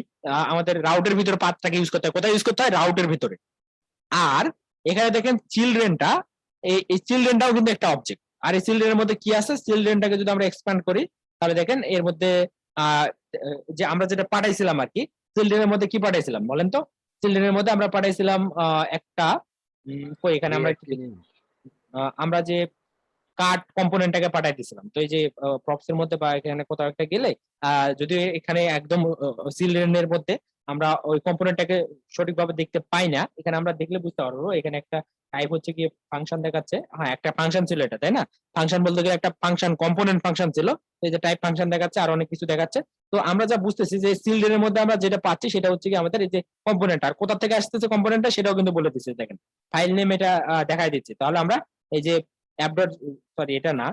আমাদের রাউটের ভিতরে পাথটাকে ইউজ করতে হয়, কোথায় ইউজ করতে হয়, রাউটের ভিতরে। আর এখানে দেখেন চিলড্রেনটা, এই চিলড্রেনটাও কিন্তু একটা অবজেক্ট। আর এই চিলড্রেনের মধ্যে কি আছে, চিলড্রেনটাকে যদি আমরা এক্সপ্যান্ড করি তাহলে দেখেন এর মধ্যে আহ যে আমরা যেটা পাঠাইছিলাম আর কি, চিলড্রেনের মধ্যে কি পাঠাইছিলাম বলেন তো? চিলড্রেনের মধ্যে আমরা পাঠাইছিলাম একটা কই এখানে আমরা আমরা যে কার্ড কম্পোনেন্টটাকে পাঠাই দিয়েছিলাম। তো এই যে প্রপস এর মধ্যে বা এখানে কোথাও একটা গেলে যদি এখানে একদম চিলড্রেনের মধ্যে আমরা ওই কম্পোনেন্টটাকে সঠিকভাবে দেখতে পাই না, এখানে আমরা দেখলে বুঝতে পারবো এখানে একটা টাইপ হচ্ছে কি ফাংশন দেখাচ্ছে। হ্যাঁ, একটা ফাংশন ছিল এটা, তাই না? ফাংশন বলতে গেলে একটা ফাংশন, কম্পোনেন্ট ফাংশন ছিল। এই যে টাইপ ফাংশন দেখাচ্ছে, আর অনেক কিছু দেখাচ্ছে। তো আমরা যা বুঝতেছি যে চিলড্রেনের মধ্যে আমরা যেটা পাচ্ছি সেটা হচ্ছে কি আমাদের এই যে কম্পোনেন্ট, আর কোথা থেকে আসতেছে কম্পোনেন্টটা সেটাও কিন্তু বলে দিচ্ছে। দেখেন ফাইল নেম এটা দেখাই দিচ্ছে। তাহলে আমরা এই যে অ্যাপ ডট, সরি এটা না।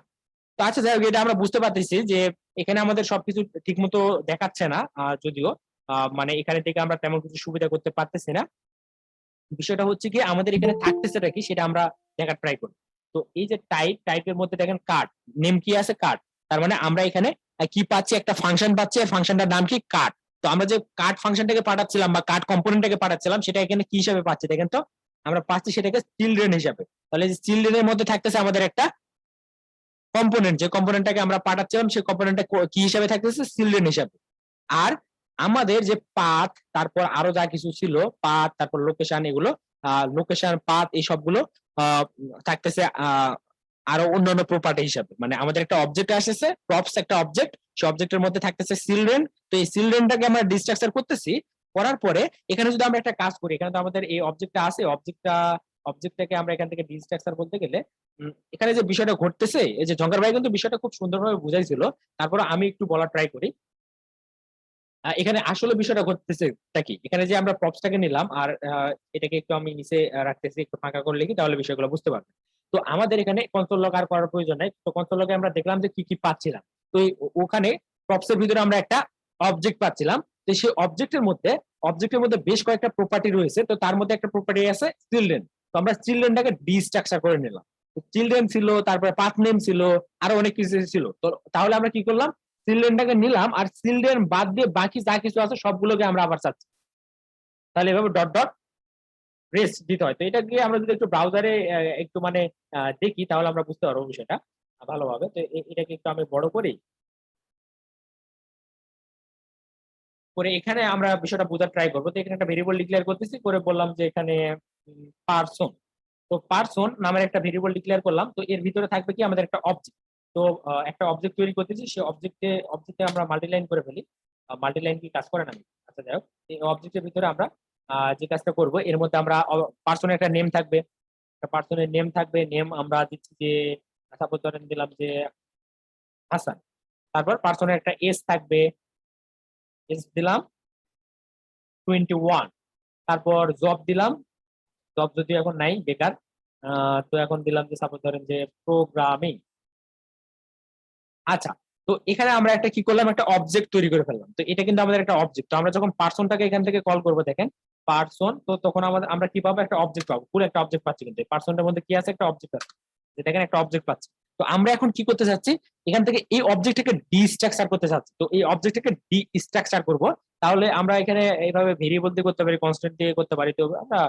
তো আচ্ছা যাই হোক, এটা আমরা বুঝতে পারতেছি যে এখানে আমাদের সবকিছু ঠিক মতো দেখাচ্ছে না, যদিও মানে এখানে থেকে আমরা তেমন কিছু সুবিধা করতে পারতেছি না। বিষয়টা হচ্ছে কি আমাদের এখানে থাকতেছেটা কি সেটা আমরা দেখার ট্রাই করি। তো এই যে টাইপের মধ্যে দেখেন কার্ড, নেম কি আছে কার্ড, তার মানে আমরা এখানে কি পাচ্ছি, একটা ফাংশন পাচ্ছি, আর ফাংশনটার নাম কি কার্ড। তো আমরা যে কার্ড ফাংশনটাকে পাঠাচ্ছিলাম বা কার্ড কম্পোনেন্টটাকে পাঠাচ্ছিলাম সেটা এখানে কি হিসাবে পাচ্ছি দেখেন তো, আমরা পাচ্ছি সেটাকে চিলড্রেন হিসাবে। তাহলে যে চিলড্রেনের মধ্যে থাকতেছে আমাদের একটা কম্পোনেন্ট, যে কম্পোনেন্টটাকে আমরা পাঠাচ্ছিলাম সেই কম্পোনেন্টটা কি হিসাবে থাকতেছে, চিলড্রেন হিসাবে। আর আমাদের যে পাথ, তারপর আরো যা কিছু ছিল পাথ, তারপর লোকেশন, এগুলো লোকেশন পাথ এই সবগুলো থাকতেছে আরো অন্যান্য প্রপার্টি হিসাবে। মানে আমাদের একটা অবজেক্ট আসছে, প্রপস একটা অবজেক্ট, সেই অবজেক্টের মধ্যে থাকতেছে চিলড্রেন। তো এই চিলড্রেনটাকে আমরা ডিস্ট্রাকচার করতেছি, করার পরে এখানে যদি আমরা একটা কাজ করি, এখানে তো আমাদের এই অবজেক্টটা আছে, অবজেক্টটাকে আমরা এখান থেকে ডিস্ট্রাকচার বলতে গেলে এখানে যে বিষয়টা ঘটতেছে, এই যে জঙ্কার ভাই কিন্তু বিষয়টা খুব সুন্দরভাবে বুঝাইছিল, তারপরে আমি একটু বলার ট্রাই করি। এখানে আসলে বিষয়টা ঘটতেছে তা কি, এখানে যে আমরা প্রপসটাকে নিলাম আর এটাকে একটু আমি নিচে রাখতেছি, একটু ফাঁকা করলে কি তাহলে বিষয়গুলো বুঝতে পারবে। তো আমাদের এখানে কনসোল লগ আর করার প্রয়োজন নাই, তো কনসোল লগে আমরা দেখলাম যে কি কি পাচ্ছিলাম। তো ওখানে প্রপসের ভিতরে আমরা একটা অবজেক্ট পাচ্ছিলাম। তো সেই অবজেক্টের মধ্যে বেশ কয়েকটা প্রপার্টি রয়েছে, তো তার মধ্যে একটা প্রপার্টি আছে চিলড্রেন। তো আমরা চিলড্রেনটাকে ডিস্ট্রাকচার করে নিলাম। চিলড্রেন ছিল, তারপরে পাথ নেম ছিল, আরো অনেক কিছু ছিল। তো তাহলে আমরা কি করলাম, চিলড্রেনটাকে নিলাম আর চিলড্রেন বাদ দিয়ে বাকি যা কিছু আছে সবগুলোকে আমরা আবার চাচ্ছি। তাহলে এভাবে ডট ডট রেস্ট দিতে হয়। তো এটা গিয়ে আমরা যদি একটু ব্রাউজারে একটু মানে দেখি তাহলে আমরা বুঝতে পারবো বিষয়টা ভালোভাবে। তো এটাকে একটু আমি বড় করি, করে এখানে আমরা বিষয়টা বোঝার ট্রাই করবো। তো এখানে একটা ভেরিয়েবল ডিক্লেয়ার করতেছি, করে বললাম যে এখানে পারসন। তো পারসন নামের একটা ভেরিয়েবল ডিক্লেয়ার করলাম। তো এর ভিতরে থাকবে কি আমাদের একটা অবজেক্ট। তো একটা অবজেক্ট তৈরি করতেছি, সেই অবজেক্টে আমরা মাল্টিলাইন করে ফেলি। মাল্টিলাইন কি কাজ করে না? আচ্ছা যাই হোক, এই অবজেক্টের ভিতরে আমরা যে কাজটা করব, এর মধ্যে আমরা পার্সনের একটা নেম থাকবে, একটা পার্সনের নেম থাকবে। নেম আমরা দিচ্ছি যে সাপোজ ধরেন দিলাম যে হাসান। তারপর পার্সনের একটা এজ থাকবে, এজ দিলাম 21। তারপর জব দিলাম, জব যদি এখন নাই বেকার, তো এখন দিলাম যে সাপোজ ধরেন যে প্রোগ্রামিং। আচ্ছা, তো এখানে আমরা একটা কি করলাম, একটা অবজেক্ট তৈরি করে ফেললাম। তো এটা কিন্তু আমাদের একটা অবজেক্ট। তো আমরা যখন পার্সনটাকে এখান থেকে কল করবো দেখেন পার্সন, তো তখন আমরা কি পাবো, একটা অবজেক্ট পাবো, পুরো একটা অবজেক্ট পাচ্ছি। কিন্তু পার্সনটার মধ্যে কি আছে, একটা অবজেক্ট আছে, যে দেখেন একটা অবজেক্ট পাচ্ছি। তো আমরা এখন কি করতে চাচ্ছি, এখান থেকে এই অবজেক্টটাকে ডিস্ট্রাকচার করতে চাচ্ছি। তো এই অবজেক্টটাকে ডিস্ট্রাকচার করব, তাহলে আমরা এখানে এইভাবে ভেরিয়েবল দিয়ে করতে পারি, কনস্ট্যান্ট দিয়ে করতে পারি। তো আমরা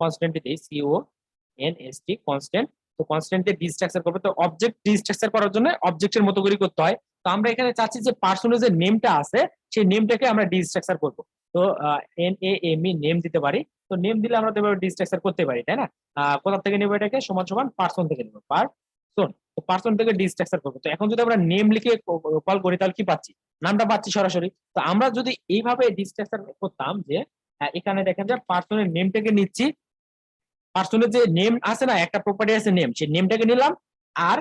কনস্ট্যান্ট দিই, CONST কনস্ট্যান্ট। তো কনস্ট্যান্ট দিয়ে ডিস্ট্রাকচার করবো। তো অবজেক্ট ডিস্ট্রাকচার করার জন্য অবজেক্টের মতো করে করতে হয়। তো আমরা এখানে চাচ্ছি যে পার্সনের যে নেমটা আছে সেই নেমটাকে আমরা ডিস্ট্রাকচার করব। তো NAME নেম দিতে পারি। তো নেম দিলে আমরা তো ডিস্ট্রাকচার করতে পারি, তাই না? কোথা থেকে নেব, এটাকে সমান সমান পার্সন থেকে নেব, পার্সন। তো পার্সন থেকে ডিস্ট্রাকচার করবো। তো এখন যদি আমরা নেম লিখে কল করি তাহলে কি পাচ্ছি, নামটা পাচ্ছি সরাসরি। তো আমরা যদি এইভাবে ডিস্ট্রাকচার করতাম যে এখানে দেখেন যে পার্সনের নেমটাকে নিচ্ছি, পার্সনের যে নেম আছে না, একটা প্রপার্টি আছে নেম, সেই নেমটাকে নিলাম। আর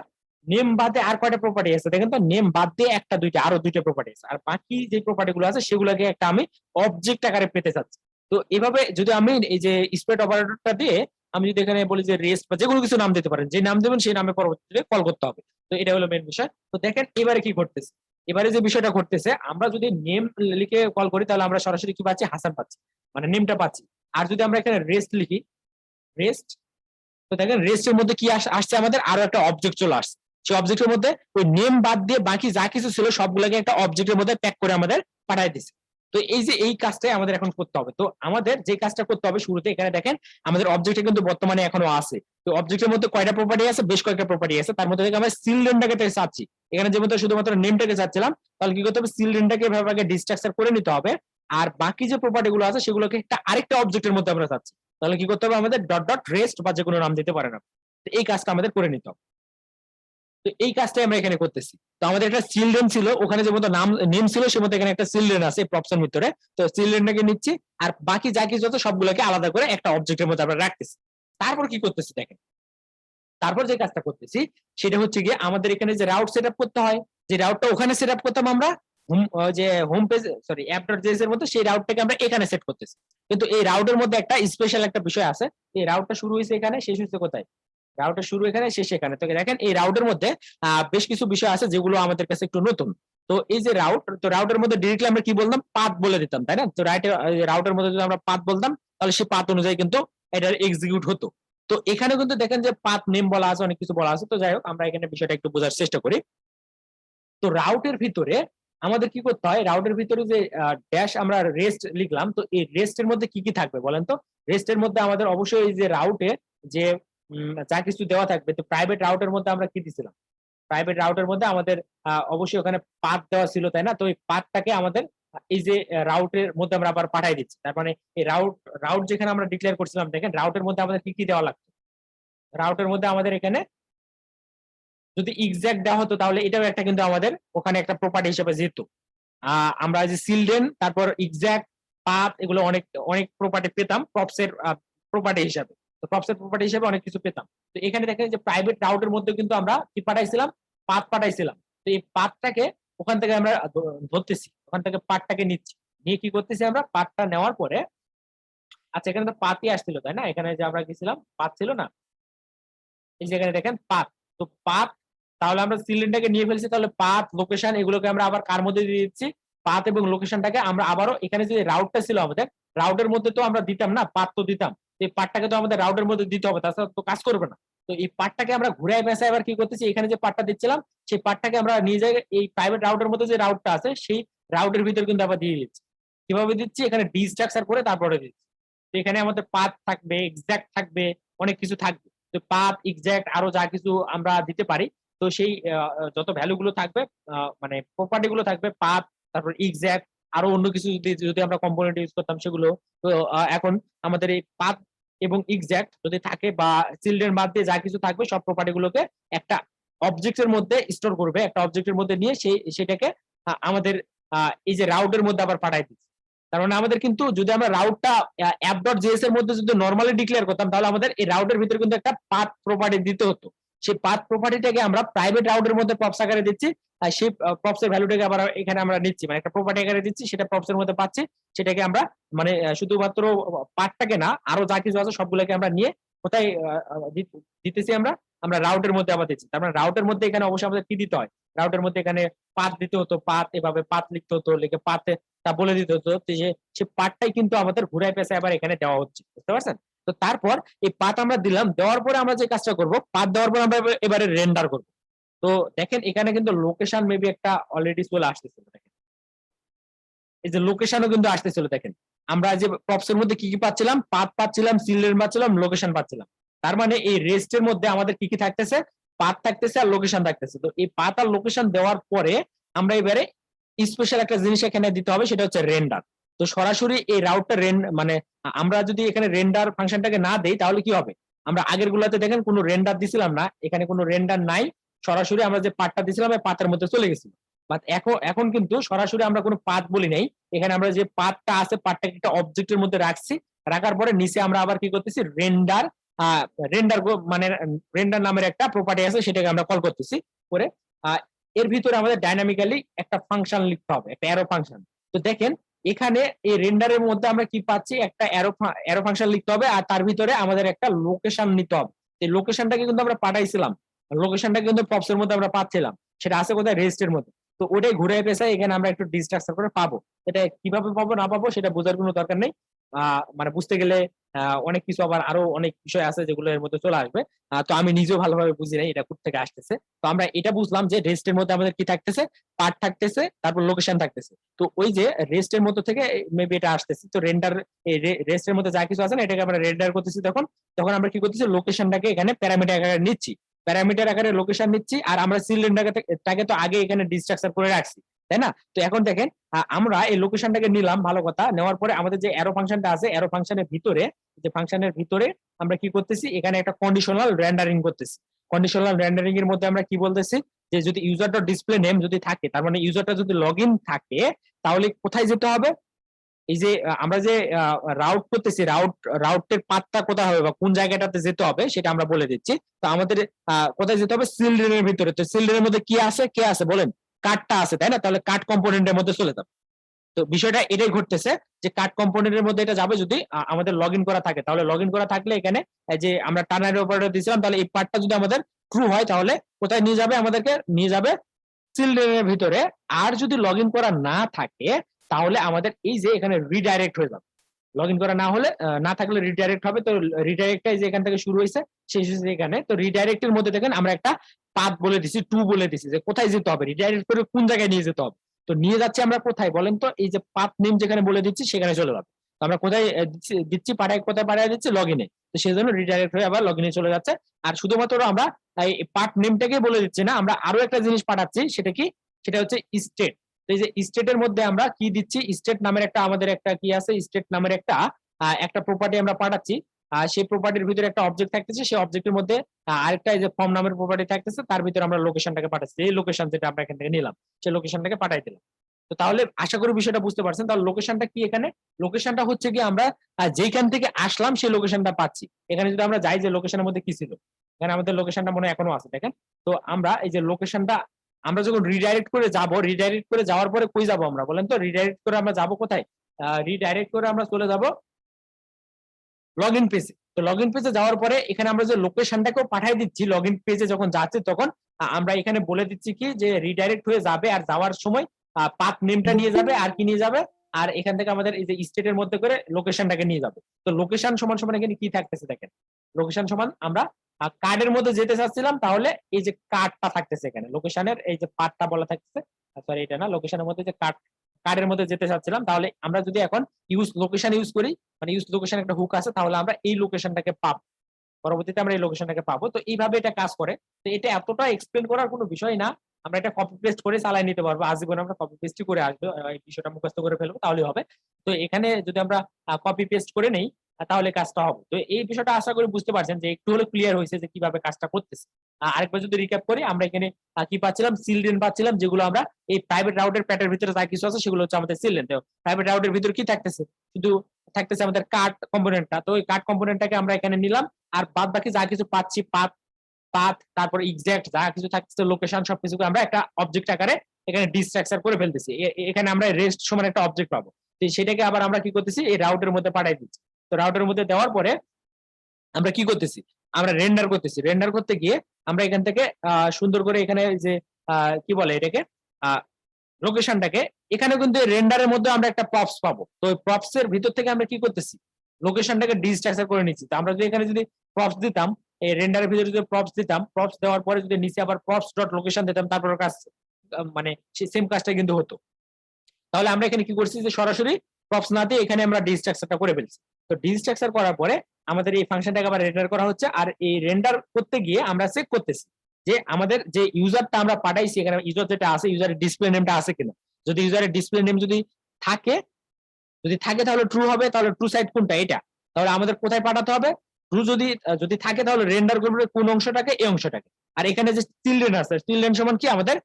নেম বাদে আর কয়টা প্রপার্টি আছে দেখেন তো, নেম বাদ দিয়ে একটা দুইটা আরো দুইটা প্রপার্টি আছে, আর বাকি যে প্রপার্টি গুলো আছে সেগুলোকে একটা আমি অবজেক্ট আকারে পেতে চাচ্ছি। তো এভাবে যদি আমি এই যে স্প্রেড অপারেটরটা দিয়ে আমি যদি এখানে বলি যে রেস্ট বা যে কোনো কিছু নাম দিতে পারেন, যে নাম দেবেন সেই নামে পরবর্তীতে কল করতে হবে। তো এটা হলো মেন বিষয়। তো দেখেন এবারে কি ঘটতেছে, এবারে যে বিষয়টা ঘটতেছে, আমরা যদি নেম লিখে কল করি তাহলে আমরা সরাসরি কি পাচ্ছি, হাসান পাচ্ছি, মানে নেমটা পাচ্ছি। আর যদি আমরা এখানে রেস্ট লিখি, রেস্ট, তো দেখেন রেস্টের মধ্যে কি আসছে, আমাদের আরো একটা অবজেক্ট চলে আসছে। সেই অবজেক্টের মধ্যে ওই নেম বাদ দিয়ে বাকি যা কিছু ছিল সবগুলোকে একটা অবজেক্টের মধ্যে প্যাক করে আমাদের পাঠিয়ে দিচ্ছে। তো এই যে এই কাজটাই আমাদের এখন করতে হবে। তো আমাদের যে কাজটা করতে হবে শুরুতে, এখানে দেখেন আমাদের অবজেক্টে কিন্তু বর্তমানে এখনো আছে। তো অবজেক্টের মধ্যে কয়টা প্রপার্টি আছে, বেশ কয়েকটা প্রপার্টি আছে। তার মধ্যে থেকে আমরা চিলড্রেনটাকে চাচ্ছি, এখানে যেমন শুধুমাত্র নেমটাকে চাচ্ছিলাম, তাহলে কি করতে হবে, চিলড্রেনটাকে এভাবে ডিস্ট্রাকচার করে নিতে হবে। আর বাকি যে প্রপার্টি গুলো আছে সেগুলোকে একটা আরেকটা অবজেক্টের মধ্যে আমরা চাচ্ছি। তাহলে কি করতে হবে, আমাদের ডট ডট রেস্ট বা যে কোনো নাম দিতে পারে না, এই কাজটা আমাদের করে নিতে হবে। তো এই কাজটাই আমরা এখানে করতেছি। তো আমাদের একটা চিলড্রেন ছিল, ওখানে যে মতো নাম নেম ছিল সে মতো এখানে একটা চিলড্রেন আছে প্রপসের ভিতরে। তো চিলড্রেনটাকে নিচ্ছি আর বাকি যা কিছু আছে সবগুলোকে আলাদা করে একটা অবজেক্টের মধ্যে আমরা রাখতেছি। তারপর কি করতেছি দেখেন, তারপর যে কাজটা করতেছি সেটা হচ্ছে গিয়ে আমাদের এখানে যে রাউট সেট করতে হয়, যে রাউটটা ওখানে সেট করতাম আমরা যে হোম পেজ সরি অ্যাপ.js এর মধ্যে, সেই রাউটটাকে আমরা এখানে সেট করতেছি। কিন্তু এই রাউটের মধ্যে একটা স্পেশাল একটা বিষয় আছে, এই রাউটটা শুরু হয়েছে এখানে, শেষ হচ্ছে কোথায়, রাউটের শুরু এখানে, শেষ এখানে। তো দেখেন এই রাউটের মধ্যে বেশ কিছু বিষয় আছে যেগুলো আমাদের কাছে একটু নতুন। তো এই যে রাউট, তো রাউটের মধ্যে ডিরেক্টলি আমরা কি বলতাম, পাথ বলে দিতাম, তাই না? তো রাউটের মধ্যে যদি আমরা পাথ বলতাম তাহলে সেই পাথ অনুযায়ী কিন্তু এটা এক্সিকিউট হতো। তো এখানে কিন্তু দেখেন যে পাথ নেম বলা আছে, অনেক কিছু বলা আছে। তো যাই হোক, আমরা এখানে বিষয়টা একটু বোঝার চেষ্টা করি। তো রাউটের ভিতরে আমাদের কি করতে হয়, রাউটের ভিতরে যে ড্যাশ আমরা রেস্ট লিখলাম, তো এই রেস্টের মধ্যে কি কি থাকবে বলেন তো? রেস্টের মধ্যে আমাদের অবশ্যই এই যে রাউটে যে যা কিছু দেওয়া থাকবে, তো প্রাইভেট রাউটের মধ্যে আমরা কি দিছিলাম? প্রাইভেট রাউটের মধ্যে আমাদের অবশ্যই ওখানে পাথ দেওয়া ছিল, তাই না? তো এই পাথটাকে আমাদের এই যে রাউটের মধ্যে আমরা আবার পাঠাই দিচ্ছি। তার মানে এই রাউট যেখানে আমরা ডিক্লেয়ার করছিলাম, দেখেন রাউটের মধ্যে আমাদের কি কি দেওয়া লাগতো। রাউটের মধ্যে আমাদের এখানে যদি এক্সাক্ট দেওয়া হতো তাহলে এটাও একটা কিন্তু আমাদের ওখানে একটা প্রপার্টি হিসেবে যেত। আমরা যে চিলড্রেন, তারপর এক্সাক্ট, পাথ, এগুলো অনেক অনেক প্রপার্টি পেতাম প্রপসের প্রপার্টি হিসাবে। তো প্রপসের প্রপার্টি হিসেবে অনেক কিছু পেতাম। তো এখানে দেখেন যে প্রাইভেট রাউটের মধ্যে কিন্তু আমরা কি পাঠাইছিলাম, পাথ পাঠাইছিলাম। তো এই পাথটাকে ওখান থেকে আমরা ধরতেছি, ওখান থেকে পাথটাকে নিচ্ছি, নিয়ে কি করতেছি আমরা, পাথটা নেওয়ার পরে, আচ্ছা এখানে তো পাথই আসছিল তাই না, এখানে যে আমরা গেছিলাম পাথ ছিল না, এই যেখানে দেখেন পাথ। তো পাথ, তাহলে আমরা সিলিন্ডারকে নিয়ে ফেলছি, তাহলে পাথ, লোকেশন, এগুলোকে আমরা আবার কার মধ্যে দিয়ে দিচ্ছি, পাথ এবং লোকেশনটাকে আমরা আবারও এখানে যে রাউটটা ছিল আমাদের, রাউটের মধ্যে তো আমরা দিতাম না, পাথ তো দিতাম, এই পাথটাকে তো আমাদের রাউটের মধ্যে দিতে হবে, তাছাড়া তো কাজ করবে না। তো এই পাথটাকে আমরা ঘুরাই পেঁচাই এবার কি করতেছি, এখানে যে পাথটা দিচ্ছিলাম সেই পাথটাকে আমরা নিয়ে যাই এই প্রাইভেট রাউটের মধ্যে যে রাউটটা আছে সেই রাউটের ভিতর কিন্তু আবার দিয়ে দিচ্ছি। কিভাবে দিচ্ছি, এখানে ডি স্ট্রাকচার করে তারপরে দিচ্ছি। তো এখানে আমাদের পাথ থাকবে, এক্সাক্ট থাকবে, অনেক কিছু থাকবে। তো পাথ, এক্সাক্ট, আরো যা কিছু আমরা দিতে পারি, তো সেই যত ভ্যালু গুলো থাকবে, মানে প্রপার্টি গুলো থাকবে, পাথ, তারপর এক্সাক্ট, আরো অন্য কিছু যদি যদি আমরা কম্পোনেন্ট ইউজ করতাম সেগুলো। তো এখন আমাদের এই পাথ এবং এক্সাক্ট যদি থাকে বা চিলড্রেন বাদ দিয়ে যা কিছু থাকবে সব প্রপার্টি গুলোকে একটা অবজেক্টের মধ্যে স্টোর করবে, একটা অবজেক্টের মধ্যে নিয়ে সেটাকে আমাদের এই যে রাউটের মধ্যে আবার পাঠাই দিচ্ছে। তার মানে আমাদের কিন্তু যদি আমরা রাউটটা অ্যাপ ডট জেএস এর মধ্যে যদি নরমালি ডিক্লেয়ার করতাম, তাহলে আমাদের এই রাউটের ভিতরে কিন্তু একটা পাথ প্রপার্টি দিতে হতো। সেই পাথ প্রপার্টিটাকে আমরা প্রাইভেট রাউটের মধ্যে প্রপস আকারে দিচ্ছি, আর সেই প্রপস এর ভ্যালুটাকে আবার এখানে আমরা নিচ্ছি, মানে একটা প্রপার্টি আকারে দিচ্ছি, সেটা প্রপস এর মধ্যে পাচ্ছি, সেটাকে আমরা মানে শুধুমাত্র পাথটাকে না, আরো যা কিছু আছে সবগুলোকে আমরা নিয়ে কোথায় দিতেছি, আমরা আমরা রাউটের মধ্যে আবার দিচ্ছি। তার মানে রাউটের মধ্যে এখানে অবশ্যই আমাদের কি দিতে হয়, রাউটের মধ্যে এখানে পাথ দিতে হতো, পাথ এভাবে পাথ লিখতে হতো, লিখে পাথে তা বলে দিতে হতো, যে সে পার্টটাই কিন্তু আমাদের ঘুরাই পেঁচে আবার এখানে দেওয়া হচ্ছে, বুঝতে পারছেন? তো তারপর এই পাথ আমরা দিলাম, দেওয়ার পরে আমরা যে কাজটা করব, পাথ দেওয়ার পর আমরা এবারে রেন্ডার করব। তো দেখেন এখানে কিন্তু লোকেশন মেবি একটা অলরেডি চলে আসতেছিল, দেখেন এই যে লোকেশনও কিন্তু আসতেছিল। দেখেন আমরা যে প্রপস এর মধ্যে কি কি পাচ্ছিলাম, পাথ পাচ্ছিলাম, চিলড্রেন পাচ্ছিলাম, লোকেশন পাচ্ছিলাম। তার মানে এই রেস্টের মধ্যে আমাদের কি কি থাকতেছে, পাথ থাকতেছে আর লোকেশন থাকতেছে। তো এই পাথ আর লোকেশন দেওয়ার পরে আমরা এবারে স্পেশাল একটা জিনিস এখানে দিতে হবে, সেটা হচ্ছে রেন্ডার। তো সরাসরি এই রাউটটা মানে আমরা যদি এখানে রেন্ডার ফাংশনটাকে না দেই তাহলে কি হবে, আমরা আগের গুলাতে দেখেন কোনো রেন্ডার দিছিলাম না, এখানে কোনো রেন্ডার নাই, সরাসরি আমরা যে পাথটা দিছিলাম এই পাথের মধ্যে চলে গেছিল। বাট এখন কিন্তু সরাসরি আমরা কোনো পাথ বলি নাই, এখানে আমরা যে পাথটা আছে পাথটাকে একটা অবজেক্টের মধ্যে রাখছি, রাখার পরে নিচে আমরা আবার কি করতেছি, রেন্ডার রেন্ডার মানে রেন্ডার নামের একটা প্রপার্টি আছে, সেটাকে আমরা কল করতেছি করে এর ভিতরে আমাদের ডাইনামিক্যালি একটা ফাংশন লিখতে হবে, একটা অ্যারো ফাংশন। তো দেখেন এখানে এই রেন্ডারের মধ্যে আমরা কি পাচ্ছি, একটা অ্যারো ফাংশন লিখতে হবে, আর তার ভিতরে আমাদের একটা লোকেশন নিতে হবে। এই লোকেশনটাকে কিন্তু আমরা পাঠাইছিলাম, লোকেশনটা কিন্তু প্রপস এর মধ্যে আমরা পাচ্ছিলাম, সেটা আছে কোথায়, রেজিস্টের মধ্যে। তো ওটাই ঘুরে পেছায় এখানে আমরা একটু ডিস্ট্রাকচার করে পাবো। এটা কিভাবে পাবো না পাবো সেটা বোঝার কোনো দরকার নেই, মানে বুঝতে গেলে অনেক কিছু আবার আরো অনেক বিষয় আছে যেগুলো এর মধ্যে চলে আসবে। তো আমি নিজেও ভালোভাবে বুঝি নাই এটা কোথা থেকে আসতেছে। তো আমরা এটা বুঝলাম যে রেস্টের মধ্যে আমাদের কি থাকতেছে, পার্ট থাকতেছে, তারপর লোকেশন থাকতেছে। তো ওই যে রেস্টের মধ্যে থেকে মেবি এটা আসতেছে। তো রেন্ডার, রেস্টের মধ্যে যা কিছু আছে না এটাকে আমরা রেন্ডার করতেছি, তখন তখন আমরা কি করতেছি, লোকেশনটাকে এখানে প্যারামিটার আকারে নিচ্ছি, প্যারামিটার আকারে লোকেশন নিচ্ছি, আর আমরা সিলিন্ডারটাকে তো আগে এখানে ডিস্ট্রাকচার করে রাখছি, তাই না? তো এখন দেখেন আমরা এই লোকেশনটাকে নিলাম, ভালো কথা, নেওয়ার পরে আমাদের যে অ্যারো ফাংশনটা আছে, অ্যারো ফাংশনের ভিতরে, যে ফাংশনের ভিতরে আমরা কি করতেছি, এখানে একটা কন্ডিশনাল রেন্ডারিং করতেছি। কন্ডিশনাল রেন্ডারিং এর মধ্যে আমরা কি বলতেছি, যে যদি ইউজার ডট ডিসপ্লে নেম যদি থাকে, তার মানে ইউজারটা যদি লগ ইন থাকে, তাহলে কোথায় যেতে হবে, এই যে আমরা যে রাউট করতেছি, রাউটের পাথটা কোথায় হবে বা কোন জায়গাটাতে যেতে হবে সেটা আমরা বলে দিচ্ছি। তো আমাদের কোথায় যেতে হবে, চিলড্রেনের ভিতরে। তো চিলড্রেনের মধ্যে কি আছে, কে আছে বলেন, কার্ডটা আছে, তাই না? তাহলে কার্ড কম্পোনেন্টের মধ্যে চলে যাবে। তো বিষয়টা এটাই ঘটতেছে যে কার্ড কম্পোনেন্টের মধ্যে এটা যাবে যদি আমাদের লগ ইন করা থাকে। তাহলে লগ ইন করা থাকলে এখানে যে আমরা টার্নারি অপারেটর দিয়েছিলাম, তাহলে এই পার্টটা যদি আমাদের ট্রু হয় তাহলে কোথায় নিয়ে যাবে, আমাদেরকে নিয়ে যাবে চিলড্রেনের ভিতরে। আর যদি লগ ইন করা না থাকে তাহলে আমাদের এই যে এখানে রিডাইরেক্ট হয়ে যাবে, লগ ইন করা না হলে না থাকলে রিডাইরেক্ট হবে। তো রিডাইরেক্টটাই যে এখান থেকে শুরু হয়েছে শেষ হয়েছে এখানে। তো রিডাইরেক্টের মধ্যে দেখেন আমরা একটা পাথ বলে দিছি, টু বলে দিছি যে কোথায় যেতে হবে, রিডাইরেক্ট করে কোন জায়গায় নিয়ে যেতে হবে। তো নিয়ে যাচ্ছি আমরা কোথায় বলেন তো, এই যে পাথ নেম যেখানে বলে দিচ্ছি সেখানে চলে যাবে। তো আমরা কোথায় দিচ্ছি পাঠায়, কোথায় পাঠায় দিচ্ছি লগ ইনে। তো সেই জন্য রিডাইরেক্ট হয়ে আবার লগ ইনে চলে যাচ্ছে। আর শুধুমাত্র আমরা এই পার্ট নেমটাকে বলে দিচ্ছি না, আমরা আরো একটা জিনিস পাঠাচ্ছি, সেটা কি, সেটা হচ্ছে স্টেট। তো এই যে স্টেটের মধ্যে আমরা কি দিচ্ছি, স্টেট নামের একটা আমাদের একটা কি আছে, স্টেট নামের একটা একটা প্রপার্টি আমরা পাঠাচ্ছি। সেই প্রপার্টির ভিতরে একটা অবজেক্ট থাকতেছে, সেই অবজেক্টের মধ্যে আরেকটা এই যে ফর্ম নামের প্রপার্টি থাকতেছে, তার ভিতরে আমরা লোকেশনটাকে পাঠাচ্ছি। এই লোকেশন যেটা আমরা এখান থেকে নিলাম সেই লোকেশনটাকে পাঠাই দিলাম। তো তাহলে আশা করি বিষয়টা বুঝতে পারছেন। তাহলে লোকেশনটা কি, এখানে লোকেশনটা হচ্ছে কি আমরা যেখান থেকে আসলাম সেই লোকেশনটা পাচ্ছি। এখানে যদি আমরা যাই যে লোকেশনের মধ্যে কি ছিল, এখানে আমাদের লোকেশনটা মনে হয় এখনো আছে দেখেন। তো আমরা এই যে লোকেশনটা আমরা যখন রিডাইরেক্ট করে যাব, রিডাইরেক্ট করে যাওয়ার পরে কই যাব আমরা বলেন তো, রিডাইরেক্ট করে আমরা যাব কোথায়, রিডাইরেক্ট করে আমরা চলে যাব লগ ইন পেজে। তো লগ ইন পেজে যাওয়ার পরে এখানে আমরা যে লোকেশনটাকেও পাঠিয়ে দিচ্ছি, লগ ইন পেজে যখন যাচ্ছে তখন আমরা এখানে বলে দিচ্ছি কি যে রিডাইরেক্ট হয়ে যাবে, আর যাওয়ার সময় পাথ নেমটা নিয়ে যাবে, আর কি নিয়ে যাবে, আর এখান থেকে আমাদের এই যে স্টেটের মধ্যে করে লোকেশনটাকে নিয়ে যাবে। তো লোকেশন সমান সমান এখানে কি থাকতেছে দেখেন, লোকেশন সমান আমরা কার্ডের মধ্যে যেতে চাচ্ছিলাম, তাহলে এই যে কার্ডটা থাকতেছে এখানে, লোকেশনের এই যে পার্টটা বলা থাকতেছে, সরি এটা না, লোকেশনের মধ্যে যে কার্ডের মধ্যে যেতে চাচ্ছিলাম, তাহলে আমরা যদি এখন ইউজ লোকেশন ইউজ করি, মানে ইউজ লোকেশন একটা হুক আছে, তাহলে আমরা এই লোকেশনটাকে পাবো, পরবর্তীতে আমরা এই লোকেশনটাকে পাবো। তো এইভাবে এটা কাজ করে। তো এটা এতটা এক্সপ্লেন করার কোনো বিষয় না, আমরা এটা কপি পেস্ট করে চালাই নিতে পারবো, আজীবন আমরা কপি পেস্টই করে আসবো, এই বিষয়টা মুখস্থ করে ফেলবো তাহলেই হবে। তো এখানে যদি আমরা কপি পেস্ট করে নেই তাহলে কাজটা হবে। তো এই বিষয়টা আশা করি বুঝতে পারছেন যে একটু হলে ক্লিয়ার হয়েছে যে কিভাবে কাজটা করতেছে। আরেকবার যদি রিক্যাপ করি, আমরা এখানে কি পাচ্ছিলাম, চিলড্রেন পাচ্ছিলাম, যেগুলো আমরা এই প্রাইভেট রাউটের প্যাটের ভিতরে যা কিছু আছে সেগুলো হচ্ছে আমাদের চিলড্রেন। তো প্রাইভেট রাউটের ভিতরে কি থাকতেছে, শুধু থাকতেছে আমাদের কার্ড কম্পোনেন্টটা। তো ওই কার্ড কম্পোনেন্টটাকে আমরা এখানে নিলাম, আর বাদ বাকি যা কিছু পাচ্ছি পাথ, তারপর এক্সাক্ট যা কিছু থাকছে লোকেশন, সবকিছুকে আমরা একটা অবজেক্ট আকারে এখানে ডিস্ট্রাকচার করে ফেলতেছি। এখানে আমরা রেস্ট সমান একটা অবজেক্ট পাবো। তো সেটাকে আবার আমরা কি করতেছি, এই রাউটের মধ্যে পাঠাই দিচ্ছি। তো রাউটের মধ্যে দেওয়ার পরে আমরা কি করতেছি, আমরা রেন্ডার করতেছি। রেন্ডার করতে গিয়ে আমরা এখান থেকে সুন্দর করে এখানে যে কি বলে এটাকে, লোকেশনটাকে, এখানে কিন্তু রেন্ডারের মধ্যে আমরা একটা প্রপস পাবো। তো ওই প্রপস এর ভিতর থেকে আমরা কি করতেছি, লোকেশনটাকে ডিস্ট্রাকচার করে নিচ্ছি। তো আমরা যদি এখানে যদি প্রপস দিতাম, এই রেন্ডারের ভিতরে যদি প্রপস দিতাম, প্রপস দেওয়ার পরে যদি নিচে আবার প্রপস ডট লোকেশন দিতাম, তারপর কাজ মানে সেম কাজটা কিন্তু হতো। তাহলে আমরা এখানে কি করছি, যে সরাসরি প্রপস না দিয়ে এখানে আমরা ডিস্ট্রাকচারটা করে ফেলছি। তো ডিস্ট্রাকচার করার পরে আমাদের এই ফাংশনটাকে আবার রেন্ডার করা হচ্ছে, আর এই রেন্ডার করতে গিয়ে আমরা চেক করতেছি যে আমাদের যে ইউজারটা আমরা পাঠাইছি, এখানে ইউজার যেটা আছে, ইউজারের ডিসপ্লে নেমটা আছে কিনা। যদি ইউজারের ডিসপ্লে নেম যদি থাকে, তাহলে ট্রু হবে। তাহলে ট্রু সাইড কোনটা, এটা, তাহলে আমাদের কোথায় পাঠাতে হবে, ট্রু যদি থাকে তাহলে রেন্ডার করবে কোন অংশটাকে, এই অংশটাকে। আর এখানে যে চিলড্রেন আছে, চিলড্রেন সমান কি আমাদের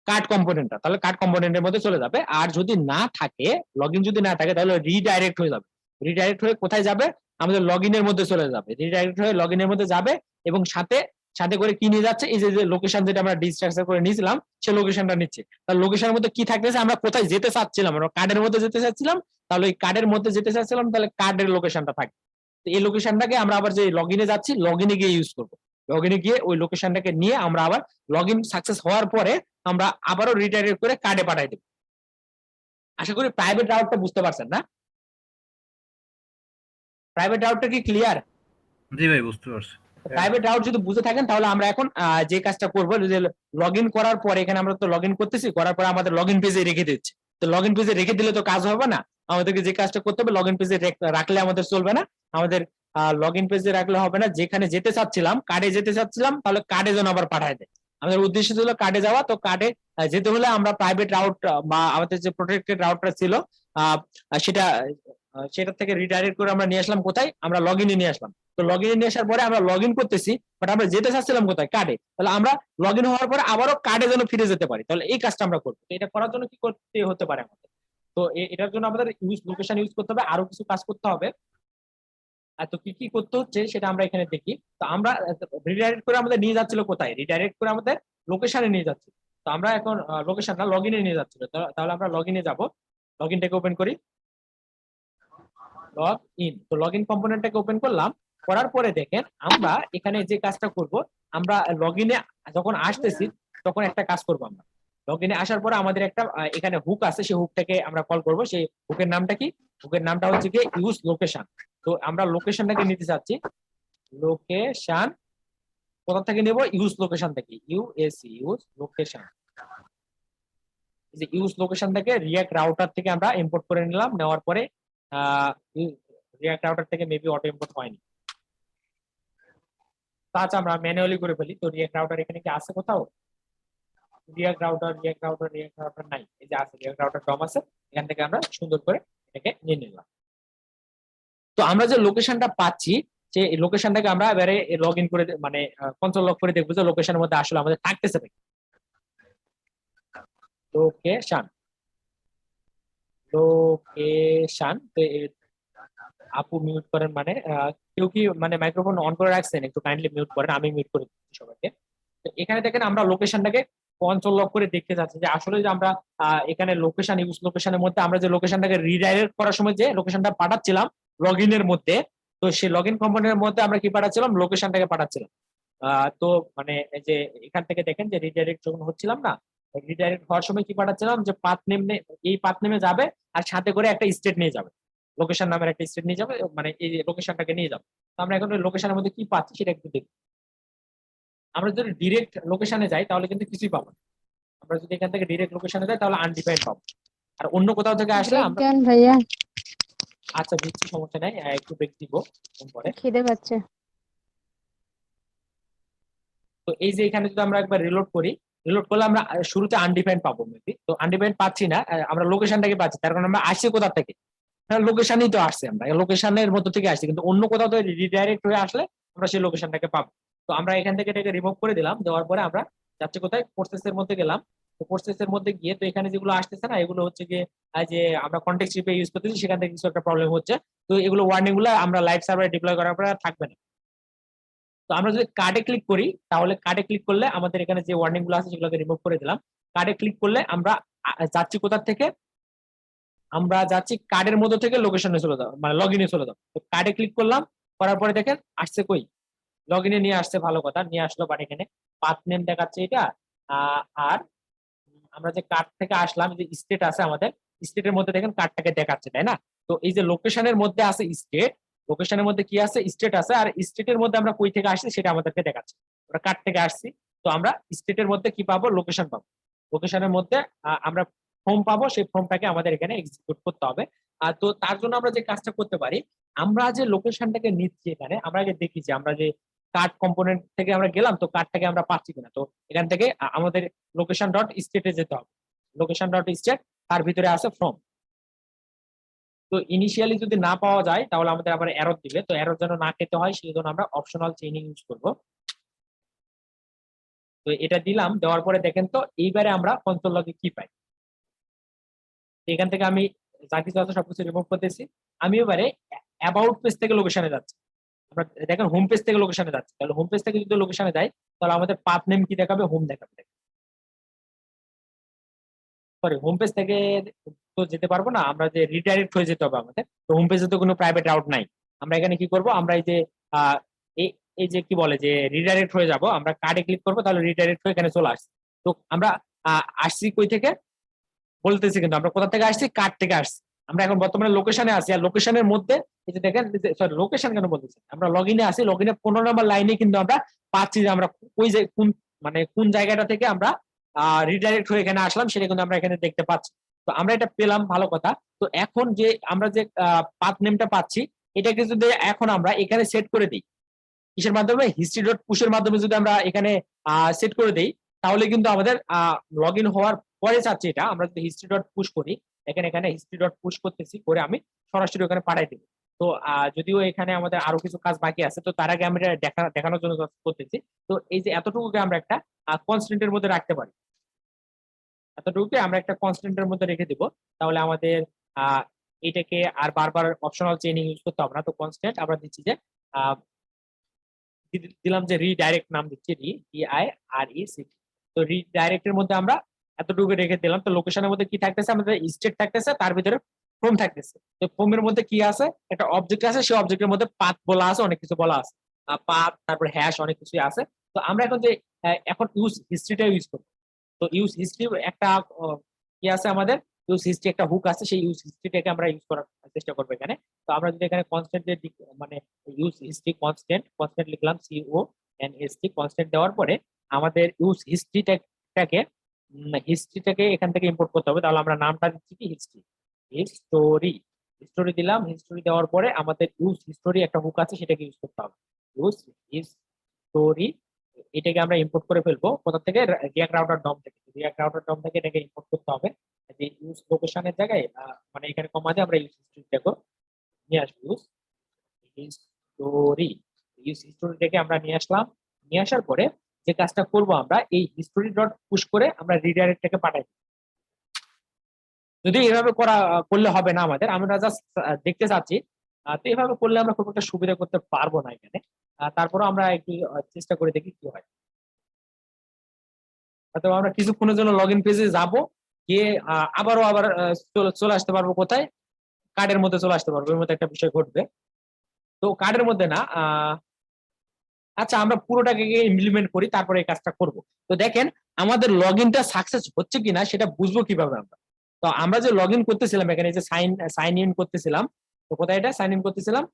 কার্ড কম্পোনেন্টটা, তাহলে কার্ড কম্পোনেন্টের মধ্যে চলে যাবে। আর যদি না থাকে, লগইন যদি না থাকে, তাহলে রিডাইরেক্ট হয়ে যাবে। রিডাইরেক্ট হয়ে কোথায় যাবে, আমাদের লগইনের মধ্যে চলে যাবে। রিডাইরেক্ট হয়ে লগইনের মধ্যে যাবে, এবং সাথে সাথে করে কি নিয়ে যাচ্ছে, এই যে লোকেশন যেটা আমরা ডিস্ট্রাকচার করে নিয়েছিলাম সেই লোকেশনটা নিচ্ছে। তাহলে লোকেশনের মধ্যে কি থাকতেছে, আমরা কোথায় যেতে চাচ্ছিলাম, আমরা কার্ডের মধ্যে যেতে চাচ্ছিলাম, তাহলে ওই কার্ডের মধ্যে যেতে চাচ্ছিলাম, তাহলে কার্ডের লোকেশনটা থাকে। তো এই লোকেশনটাকে আমরা আবার যে লগইনে যাচ্ছি, লগইনে গিয়ে ইউজ করবো। লগইনে গিয়ে ওই লোকেশনটাকে নিয়ে আমরা আবার লগইন সাকসেস হওয়ার পরে আমরা আবারও রিডাইরেক্ট করে কার্ডে পাঠাই দেব। আশা করি প্রাইভেট রাউটটা বুঝতে পারছেন না? প্রাইভেট রাউটটা কি ক্লিয়ার? জি ভাই, বুঝতে পারছি। প্রাইভেট রাউট যদি বুঝে থাকেন, তাহলে আমরা এখন যে কাজটা করবো, যে লগইন করার পরে এখানে আমরা তো লগইন করতেছি, করার পরে আমাদের লগইন পেজে রেখে দিচ্ছি। তো লগইন পেজে রেখে দিলে তো কাজ হবে না, আমাদেরকে যে কাজটা করতে হবে, লগইন পেজে রাখলে আমাদের চলবে না। আমাদের লগইন পেজে রাখলে হবে না, যেখানে যেতে চাচ্ছিলাম, কার্ডে যেতে চাচ্ছিলাম, তাহলে কার্ডে যেন আবার পাঠায় দেয়। আমাদের উদ্দেশ্য ছিল কার্ডে যাওয়া। তো কার্ডে যেতে হলে আমরা প্রাইভেট রাউট বা আমাদের যে প্রোটেক্টেড রাউটটা ছিল সেটা থেকে রিডাইরেক্ট করে আমরা নিয়ে আসলাম কোথায়, আমরা লগইনে নিয়ে আসলাম। তো লগইনে নিয়ে আসার পরে আমরা লগইন করতেছি, বাট আমরা যেতে চাচ্ছিলাম কোথায়, কার্ডে। তাহলে আমরা লগইন হওয়ার পরে আবারও কার্ডে যেন ফিরে যেতে পারি, তাহলে এই কাজটা আমরা করবো। তো এটা করার জন্য কি করতে হতে পারে আমাদের, তো এটার জন্য আমাদের লোকেশন ইউজ করতে হবে, আরো কিছু কাজ করতে হবে। তো কি কি করতে হচ্ছে সেটা আমরা এখানে দেখি। তো আমরা রিডাইরেক্ট করে আমাদের নিয়ে যাচ্ছিল কোথায়, রিডাইরেক্ট করে আমাদের লোকেশনে নিয়ে যাচ্ছিল। তো আমরা এখন লোকেশনটা লগইনে নিয়ে যাচ্ছিল। তাহলে আমরা লগইনে যাব, লগইনটাকে ওপেন করি, লগ ইন। তো লগ ইন কম্পোনেন্টটাকে ওপেন করলাম, করার পরে দেখেন আমরা এখানে যে কাজটা করব, আমরা লগইনে যখন আসতেছি তখন একটা কাজ করব। আমরা লগইনে আসার পরে আমাদের একটা এখানে হুক আছে, সেই হুকটাকে আমরা কল করব। সেই হুকের নামটা কি, হুকের নামটা হচ্ছে কি ইউজ লোকেশন। তো আমরা লোকেশনটাকে নিতে চাচ্ছি, লোকেশন কোথা থেকে নেব, ইউজ লোকেশন থেকে, ইউএসি ইউজ লোকেশন। যে ইউজ লোকেশন থেকে রিয়াক্ট রাউটার থেকে আমরা ইম্পোর্ট করে নিলাম, নেওয়ার পরে রিয়াক্ট রাউটার থেকে মেবি অটো ইম্পোর্ট হয়নি, আচ্ছা আমরা ম্যানুয়ালি করে ফেলি। তো রিয়াক্ট রাউটার এখানে কি আছে কোথাও, রিয়াক্ট রাউটার নাই, এই যে আছে রিয়াক্ট রাউটার ডম আছে, এখান থেকে আমরা সুন্দর করে এটাকে নিয়ে নিলাম। তো আমরা যে লোকেশনটা পাচ্ছি, যে লোকেশনটাকে আমরা এবারে লগ ইন করে মানে কনসোল লগ করে দেখবো যে লোকেশনের মধ্যে আসলে আমাদের থাকতেছে নাকি। লোকেশন লোকেশন তো আপু মিউট করেন, মানে কেউ কি মানে মাইক্রোফোন অন করে রাখছেন, একটু কাইন্ডলি মিউট করেন, আমি মিউট করে দিচ্ছি সবাইকে। তো এখানে দেখেন আমরা লোকেশনটাকে কনসোল লক করে দেখতে যাচ্ছি যে আসলে যে আমরা এখানে লোকেশন ইউজ লোকেশনের মধ্যে আমরা যে লোকেশনটাকে রিডাইরেক্ট করার সময় যে লোকেশনটা পাঠাচ্ছিলাম লগ ইনের মধ্যে, তো সেই লগ ইন কম্পোনেন্টের মধ্যে আমরা কি পাঠাচ্ছিলাম, লোকেশনটাকে পাঠাচ্ছিলাম। তো মানে এই যে এখান থেকে দেখেন যে রিডাইরেক্ট যখন হচ্ছিলাম না, রিডাইরেক্ট হওয়ার সময় কি পাঠাচ্ছিলাম, যে পাথ নেম, এই পাথ নেমে যাবে আর সাথে করে একটা স্টেট নিয়ে যাবে, লোকেশন নামের একটা স্টেট নিয়ে যাবে, মানে এই লোকেশনটাকে নিয়ে যাবে। তো আমরা এখন লোকেশনের মধ্যে কি পাচ্ছি সেটা একটু দেখি। আমরা যদি ডিরেক্ট লোকেশনে যাই তাহলে কিন্তু কিছুই পাবো না, আমরা যদি এখান থেকে ডিরেক্ট লোকেশনে যাই তাহলে আনডিফাইন্ড পাবো। আর অন্য কোথাও থেকে আসলে আমরা বিজ্ঞান ভাইয়া, আচ্ছা দিচ্ছি, সমস্যা নাই, একটু ব্রেক দিব পরে। খিদে পাচ্ছে। তো এই যে এখানে যদি আমরা একবার রিলোড করি, রিলোড করলে আমরা শুরুতে আনডিফাইন্ড পাবো মেবি, তো আনডিফাইন্ড পাচ্ছি না, আমরা লোকেশনটাকে পাচ্ছি, তার কারণ আমরা আসছি কোথা থেকে, লোকেশনই তো আসছে, আমরা লোকেশনের মধ্যে থেকে আসছি, কিন্তু অন্য কোথাও থেকে রিডাইরেক্ট হয়ে আসলে আমরা সেই লোকেশনটাকে পাবো। তো আমরা এখান থেকে এটাকে রিমুভ করে দিলাম, দেওয়ার পরে আমরা যাচ্ছি কোথায়, কোর্সেসের মধ্যে গেলাম। তো কোর্সেসের মধ্যে গিয়ে তো এখানে যেগুলো আসতেছে না, এগুলো হচ্ছে গিয়ে যে আমরা কন্টেক্সট স্ট্রিপে ইউজ করতেছি, সেখান থেকে কিছু একটা প্রবলেম হচ্ছে। তো এগুলো ওয়ার্নিং গুলো আমরা লাইভ সার্ভারে ডিপ্লয় করার পরে আর থাকবে না। তো আমরা যদি কার্ডে ক্লিক করি, তাহলে কার্ডে ক্লিক করলে আমাদের এখানে যে ওয়ার্নিং গুলো আছে সেগুলোকে রিমুভ করে দিলাম। কার্ডে ক্লিক করলে আমরা যাচ্ছি কোথা থেকে, আমরা যাচ্ছি কার্ডের মধ্যে থেকে লোকেশনে চলে যাও, মানে লগ ইনে চলে যাও। তো কার্ডে ক্লিক করলাম, করার পরে দেখেন আসছে কই, লগ ইনে নিয়ে আসছে, ভালো কথা নিয়ে আসলো, বাট এখানে পাথ নেম দেখাচ্ছে এটা। আর আমরা যে কার্ড থেকে আসলাম, যে স্টেট আছে আমাদের, স্টেটের মধ্যে দেখেন কার্ডটাকে দেখাচ্ছে, তাই না? তো এই যে লোকেশনের মধ্যে আছে স্টেট, লোকেশনের মধ্যে কি আছে, স্টেট আছে, আর স্টেটের মধ্যে আমরা কই থেকে আসছি সেটা আমাদেরকে দেখাচ্ছে, আমরা কার্ড থেকে আসছি। তো আমরা স্টেটের মধ্যে কি পাবো, লোকেশন পাবো, লোকেশনের মধ্যে আমরা ফর্ম পাবো, সেই ফর্মটাকে আমাদের এখানে এক্সিকিউট করতে হবে। তো তার জন্য আমরা যে কাজটা করতে পারি, আমরা যে লোকেশনটাকে নিচ্ছি এখানে, আমরা আগে দেখি যে আমরা যে কার্ড কম্পোনেন্ট থেকে আমরা গেলাম, তো কার্ডটাকে আমরা পাচ্ছি কিনা। তো এখান থেকে আমাদের লোকেশন ডট স্টেটে যেতে হবে, লোকেশন ডট স্টেট, তার ভিতরে আছে ফর্ম। তো ইনিশিয়ালি যদি না পাওয়া যায় তাহলে আমাদের আবার এরর দিবে, তো এরর যেন না খেতে হয় সেই জন্য আমরা অপশনাল চেইনিং ইউজ করব। তো এটা দিলাম, দেওয়ার পরে দেখেন তো এইবারে আমরা কনসোল লগে কি পাই। এখান থেকে আমি যা কিছু আছে সবকিছু রিমুভ করতেছি, আমি এবারে অ্যাবাউট পেজ থেকে লোকেশনে যাচ্ছি। আমরা দেখেন হোম পেজ থেকে লোকেশনে যাচ্ছি, তাহলে হোম পেজ থেকে যদি লোকেশনে যাই তাহলে আমাদের পাথ নেম কি দেখাবে, হোম দেখাবে। সরি, হোম পেজ থেকে তো যেতে পারবো না, আমরা যে রিডাইরেক্ট হয়ে যেতে হবে আমাদের। তো হোম পেজে তো কোনো প্রাইভেট রাউট নাই, আমরা এখানে কি করব, আমরা এই যে এই যে কি বলে যে রিডাইরেক্ট হয়ে যাব, আমরা কার্ডে ক্লিক করবো, তাহলে রিডাইরেক্ট হয়ে এখানে চলে আসছি। তো আমরা আসছি কই থেকে বলতেছি, কিন্তু আমরা কোথা থেকে আসছি, কার্ড থেকে আসছি। আমরা এখন বর্তমানে লোকেশনে আছি, আর লোকেশনের মধ্যে এই যে দেখেন, সরি লোকেশন কেন বলতেছি, আমরা লগ ইনে আছি, লগ ইনে 15 নম্বর লাইনে কিন্তু আমরা পাচ্ছি যে আমরা ওই যে কোন মানে কোন জায়গাটা থেকে আমরা রিডাইরেক্ট হয়ে এখানে আসলাম সেটা কিন্তু আমরা এখানে দেখতে পাচ্ছি। তো আমরা এটা পেলাম, ভালো কথা। তো এখন যে আমরা যে পাথ নেমটা পাচ্ছি, এটাকে যদি এখন আমরা এখানে সেট করে দিই, কিসের মাধ্যমে, হিস্ট্রি ডট পুশের মাধ্যমে যদি আমরা এখানে সেট করে দিই, তাহলে কিন্তু আমাদের লগ ইন হওয়ার পরে চাচ্ছি এটা, আমরা যদি হিস্ট্রি ডট পুশ করি, এখানে হিস্ট্রি ডট পুশ করতেছি, করে আমি সরাসরি ওখানে পাঠাই দেবো। তো যদিও এখানে আমাদের আরো কিছু কাজ বাকি আছে, তো তার আগে আমি এটা দেখানোর জন্য করতেছি। তো এই যে এতটুকুকে আমরা একটা কনস্ট্যান্টের মধ্যে রাখতে পারি, এতটুকুকে আমরা একটা কনস্ট্যান্টের মধ্যে রেখে দিব, তাহলে আমাদের এটাকে আর বারবার অপশনাল চেইনিং ইউজ করতে হবে না। তো কনস্ট্যান্ট আমরা দিচ্ছি যে দিলাম যে রিডাইরেক্ট, নাম দিচ্ছি DIRECT। তো রিডাইরেক্টের মধ্যে আমরা এতটুকু রেখে দিলাম। তো লোকেশনের মধ্যে কি থাকতেছে, আমাদের স্টেট থাকতেছে, তার ভিতরে ফর্ম থাকতেছে। তো ফর্মের মধ্যে কি আছে, একটা অবজেক্ট আছে, সেই অবজেক্টের মধ্যে পাথ বলা আছে, অনেক কিছু বলা আছে, পাথ, তারপর হ্যাশ, অনেক কিছুই আছে। তো আমরা এখন যে এখন ইউজ হিস্ট্রিটা ইউজ করবো। তো ইউজ হিস্ট্রি একটা কি আছে আমাদের, ইউজ হিস্ট্রি একটা হুক আছে, সেই ইউজ হিস্ট্রিটাকে আমরা ইউজ করার চেষ্টা করবো এখানে। তো আমরা যদি এখানে কনস্ট্যান্ট মানে ইউজ হিস্ট্রি কনস্ট্যান্ট লিখলাম, CONST কনস্ট্যান্ট দেওয়ার পরে আমাদের ইউজ হিস্ট্রিটাকে এখান থেকে ইম্পোর্ট করতে হবে। তাহলে আমরা নামটা দিচ্ছি কি হিস্টোরি হিস্টোরি দিলাম। হিস্টোরি দেওয়ার পরে আমাদের ইউজ হিস্টোরি একটা হুক আছে, সেটাকে ইউজ করতে হবে। ইউজ হিস্টোরি এটাকে আমরা ইম্পোর্ট করে ফেলবো কোথা থেকে, রিয়াক্ট রাউটার ডম থেকে। রিয়াক্ট রাউটার ডম থেকে এটাকে ইম্পোর্ট করতে হবে। যে ইউজ লোকেশনের জায়গায় মানে এখানে কমা দিয়ে আমরা ইউজ হিস্টোরিটাকে নিয়ে আসবো। ইউজ হিস্টোরিটাকে আমরা নিয়ে আসলাম। নিয়ে আসার পরে যে কাজটা করব, আমরা এই হিস্টোরি ডট পুশ করে আমরা রিডাইরেক্টটাকে পাঠাই। যদি এভাবে করলে হবে না আমাদের, আমরা জাস্ট দেখতে চাচ্ছি। তো এভাবে করলে আমরা খুব একটা সুবিধা করতে পারবো না এখানে। তারপরে আমরা একটু চেষ্টা করে দেখি কি হয়। অথবা আমরা কিছুক্ষণের জন্য লগ ইন পেজে যাবো, গিয়ে আবার চলে আসতে পারবো কোথায়, কার্ডের মধ্যে চলে আসতে পারবো। এর মধ্যে একটা বিষয় ঘটবে। তো কার্ডের মধ্যে না, আচ্ছা আমরা পুরোটাকে ইমপ্লিমেন্ট করি, তারপরে এই কাজটা করব। তো দেখেন আমাদের লগ ইনটা সাকসেস হচ্ছে কিনা সেটা বুঝবো কিভাবে আমরা। তো আমরা যে লগ ইন করতেছিলাম এখানে, যে সাইন ইন করতেছিলাম, তো কোথায় এটা সাইন ইন করতেছিলাম,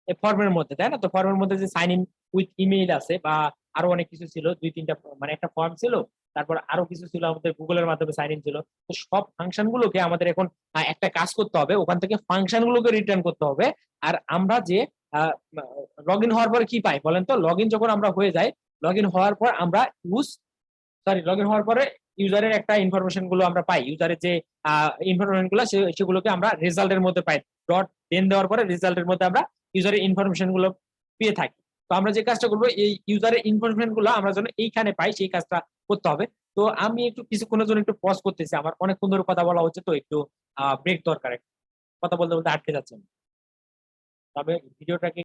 এই ফর্মের মধ্যে, তাই না? তো ফর্মের মধ্যে যে সাইন ইন উইথ ইমেইল আছে, বা আরো অনেক কিছু ছিল, 2-3টা মানে একটা ফর্ম ছিল, তারপর আরো কিছু ছিল আমাদের গুগলের মাধ্যমে সাইন ইন ছিল। তো সব ফাংশন গুলোকে আমাদের এখন একটা কাজ করতে হবে, ওখান থেকে ফাংশন গুলোকে রিটার্ন করতে হবে। আর আমরা যে লগ ইন হওয়ার পরে কি পাই বলেন তো? লগ ইন যখন আমরা হয়ে যাই, লগ ইন হওয়ার পর আমরা লগ ইন হওয়ার পরে ইউজারের একটা ইনফরমেশন গুলো আমরা পাই। ইউজারের যে ইনফরমেশন গুলো সেগুলোকে আমরা রেজাল্টের মধ্যে পাই। ডট দেন দেওয়ার পরে রেজাল্টের মধ্যে আমরা ইউজারের ইনফরমেশন গুলো পেয়ে থাকি। তো আমরা যে কাজটা করবো, এই ইউজারের ইনফরমেশন গুলো আমরা যেন এইখানে পাই, সেই কাজটা করতে হবে। তো আমি একটু কিছুক্ষণের জন্য একটু পজ করতেছি, আমার অনেকক্ষণ ধরে কথা বলা হচ্ছে, তো একটু ব্রেক দরকার। কথা বলতে বলতে আটকে যাচ্ছে। তবে ভিডিওটাকে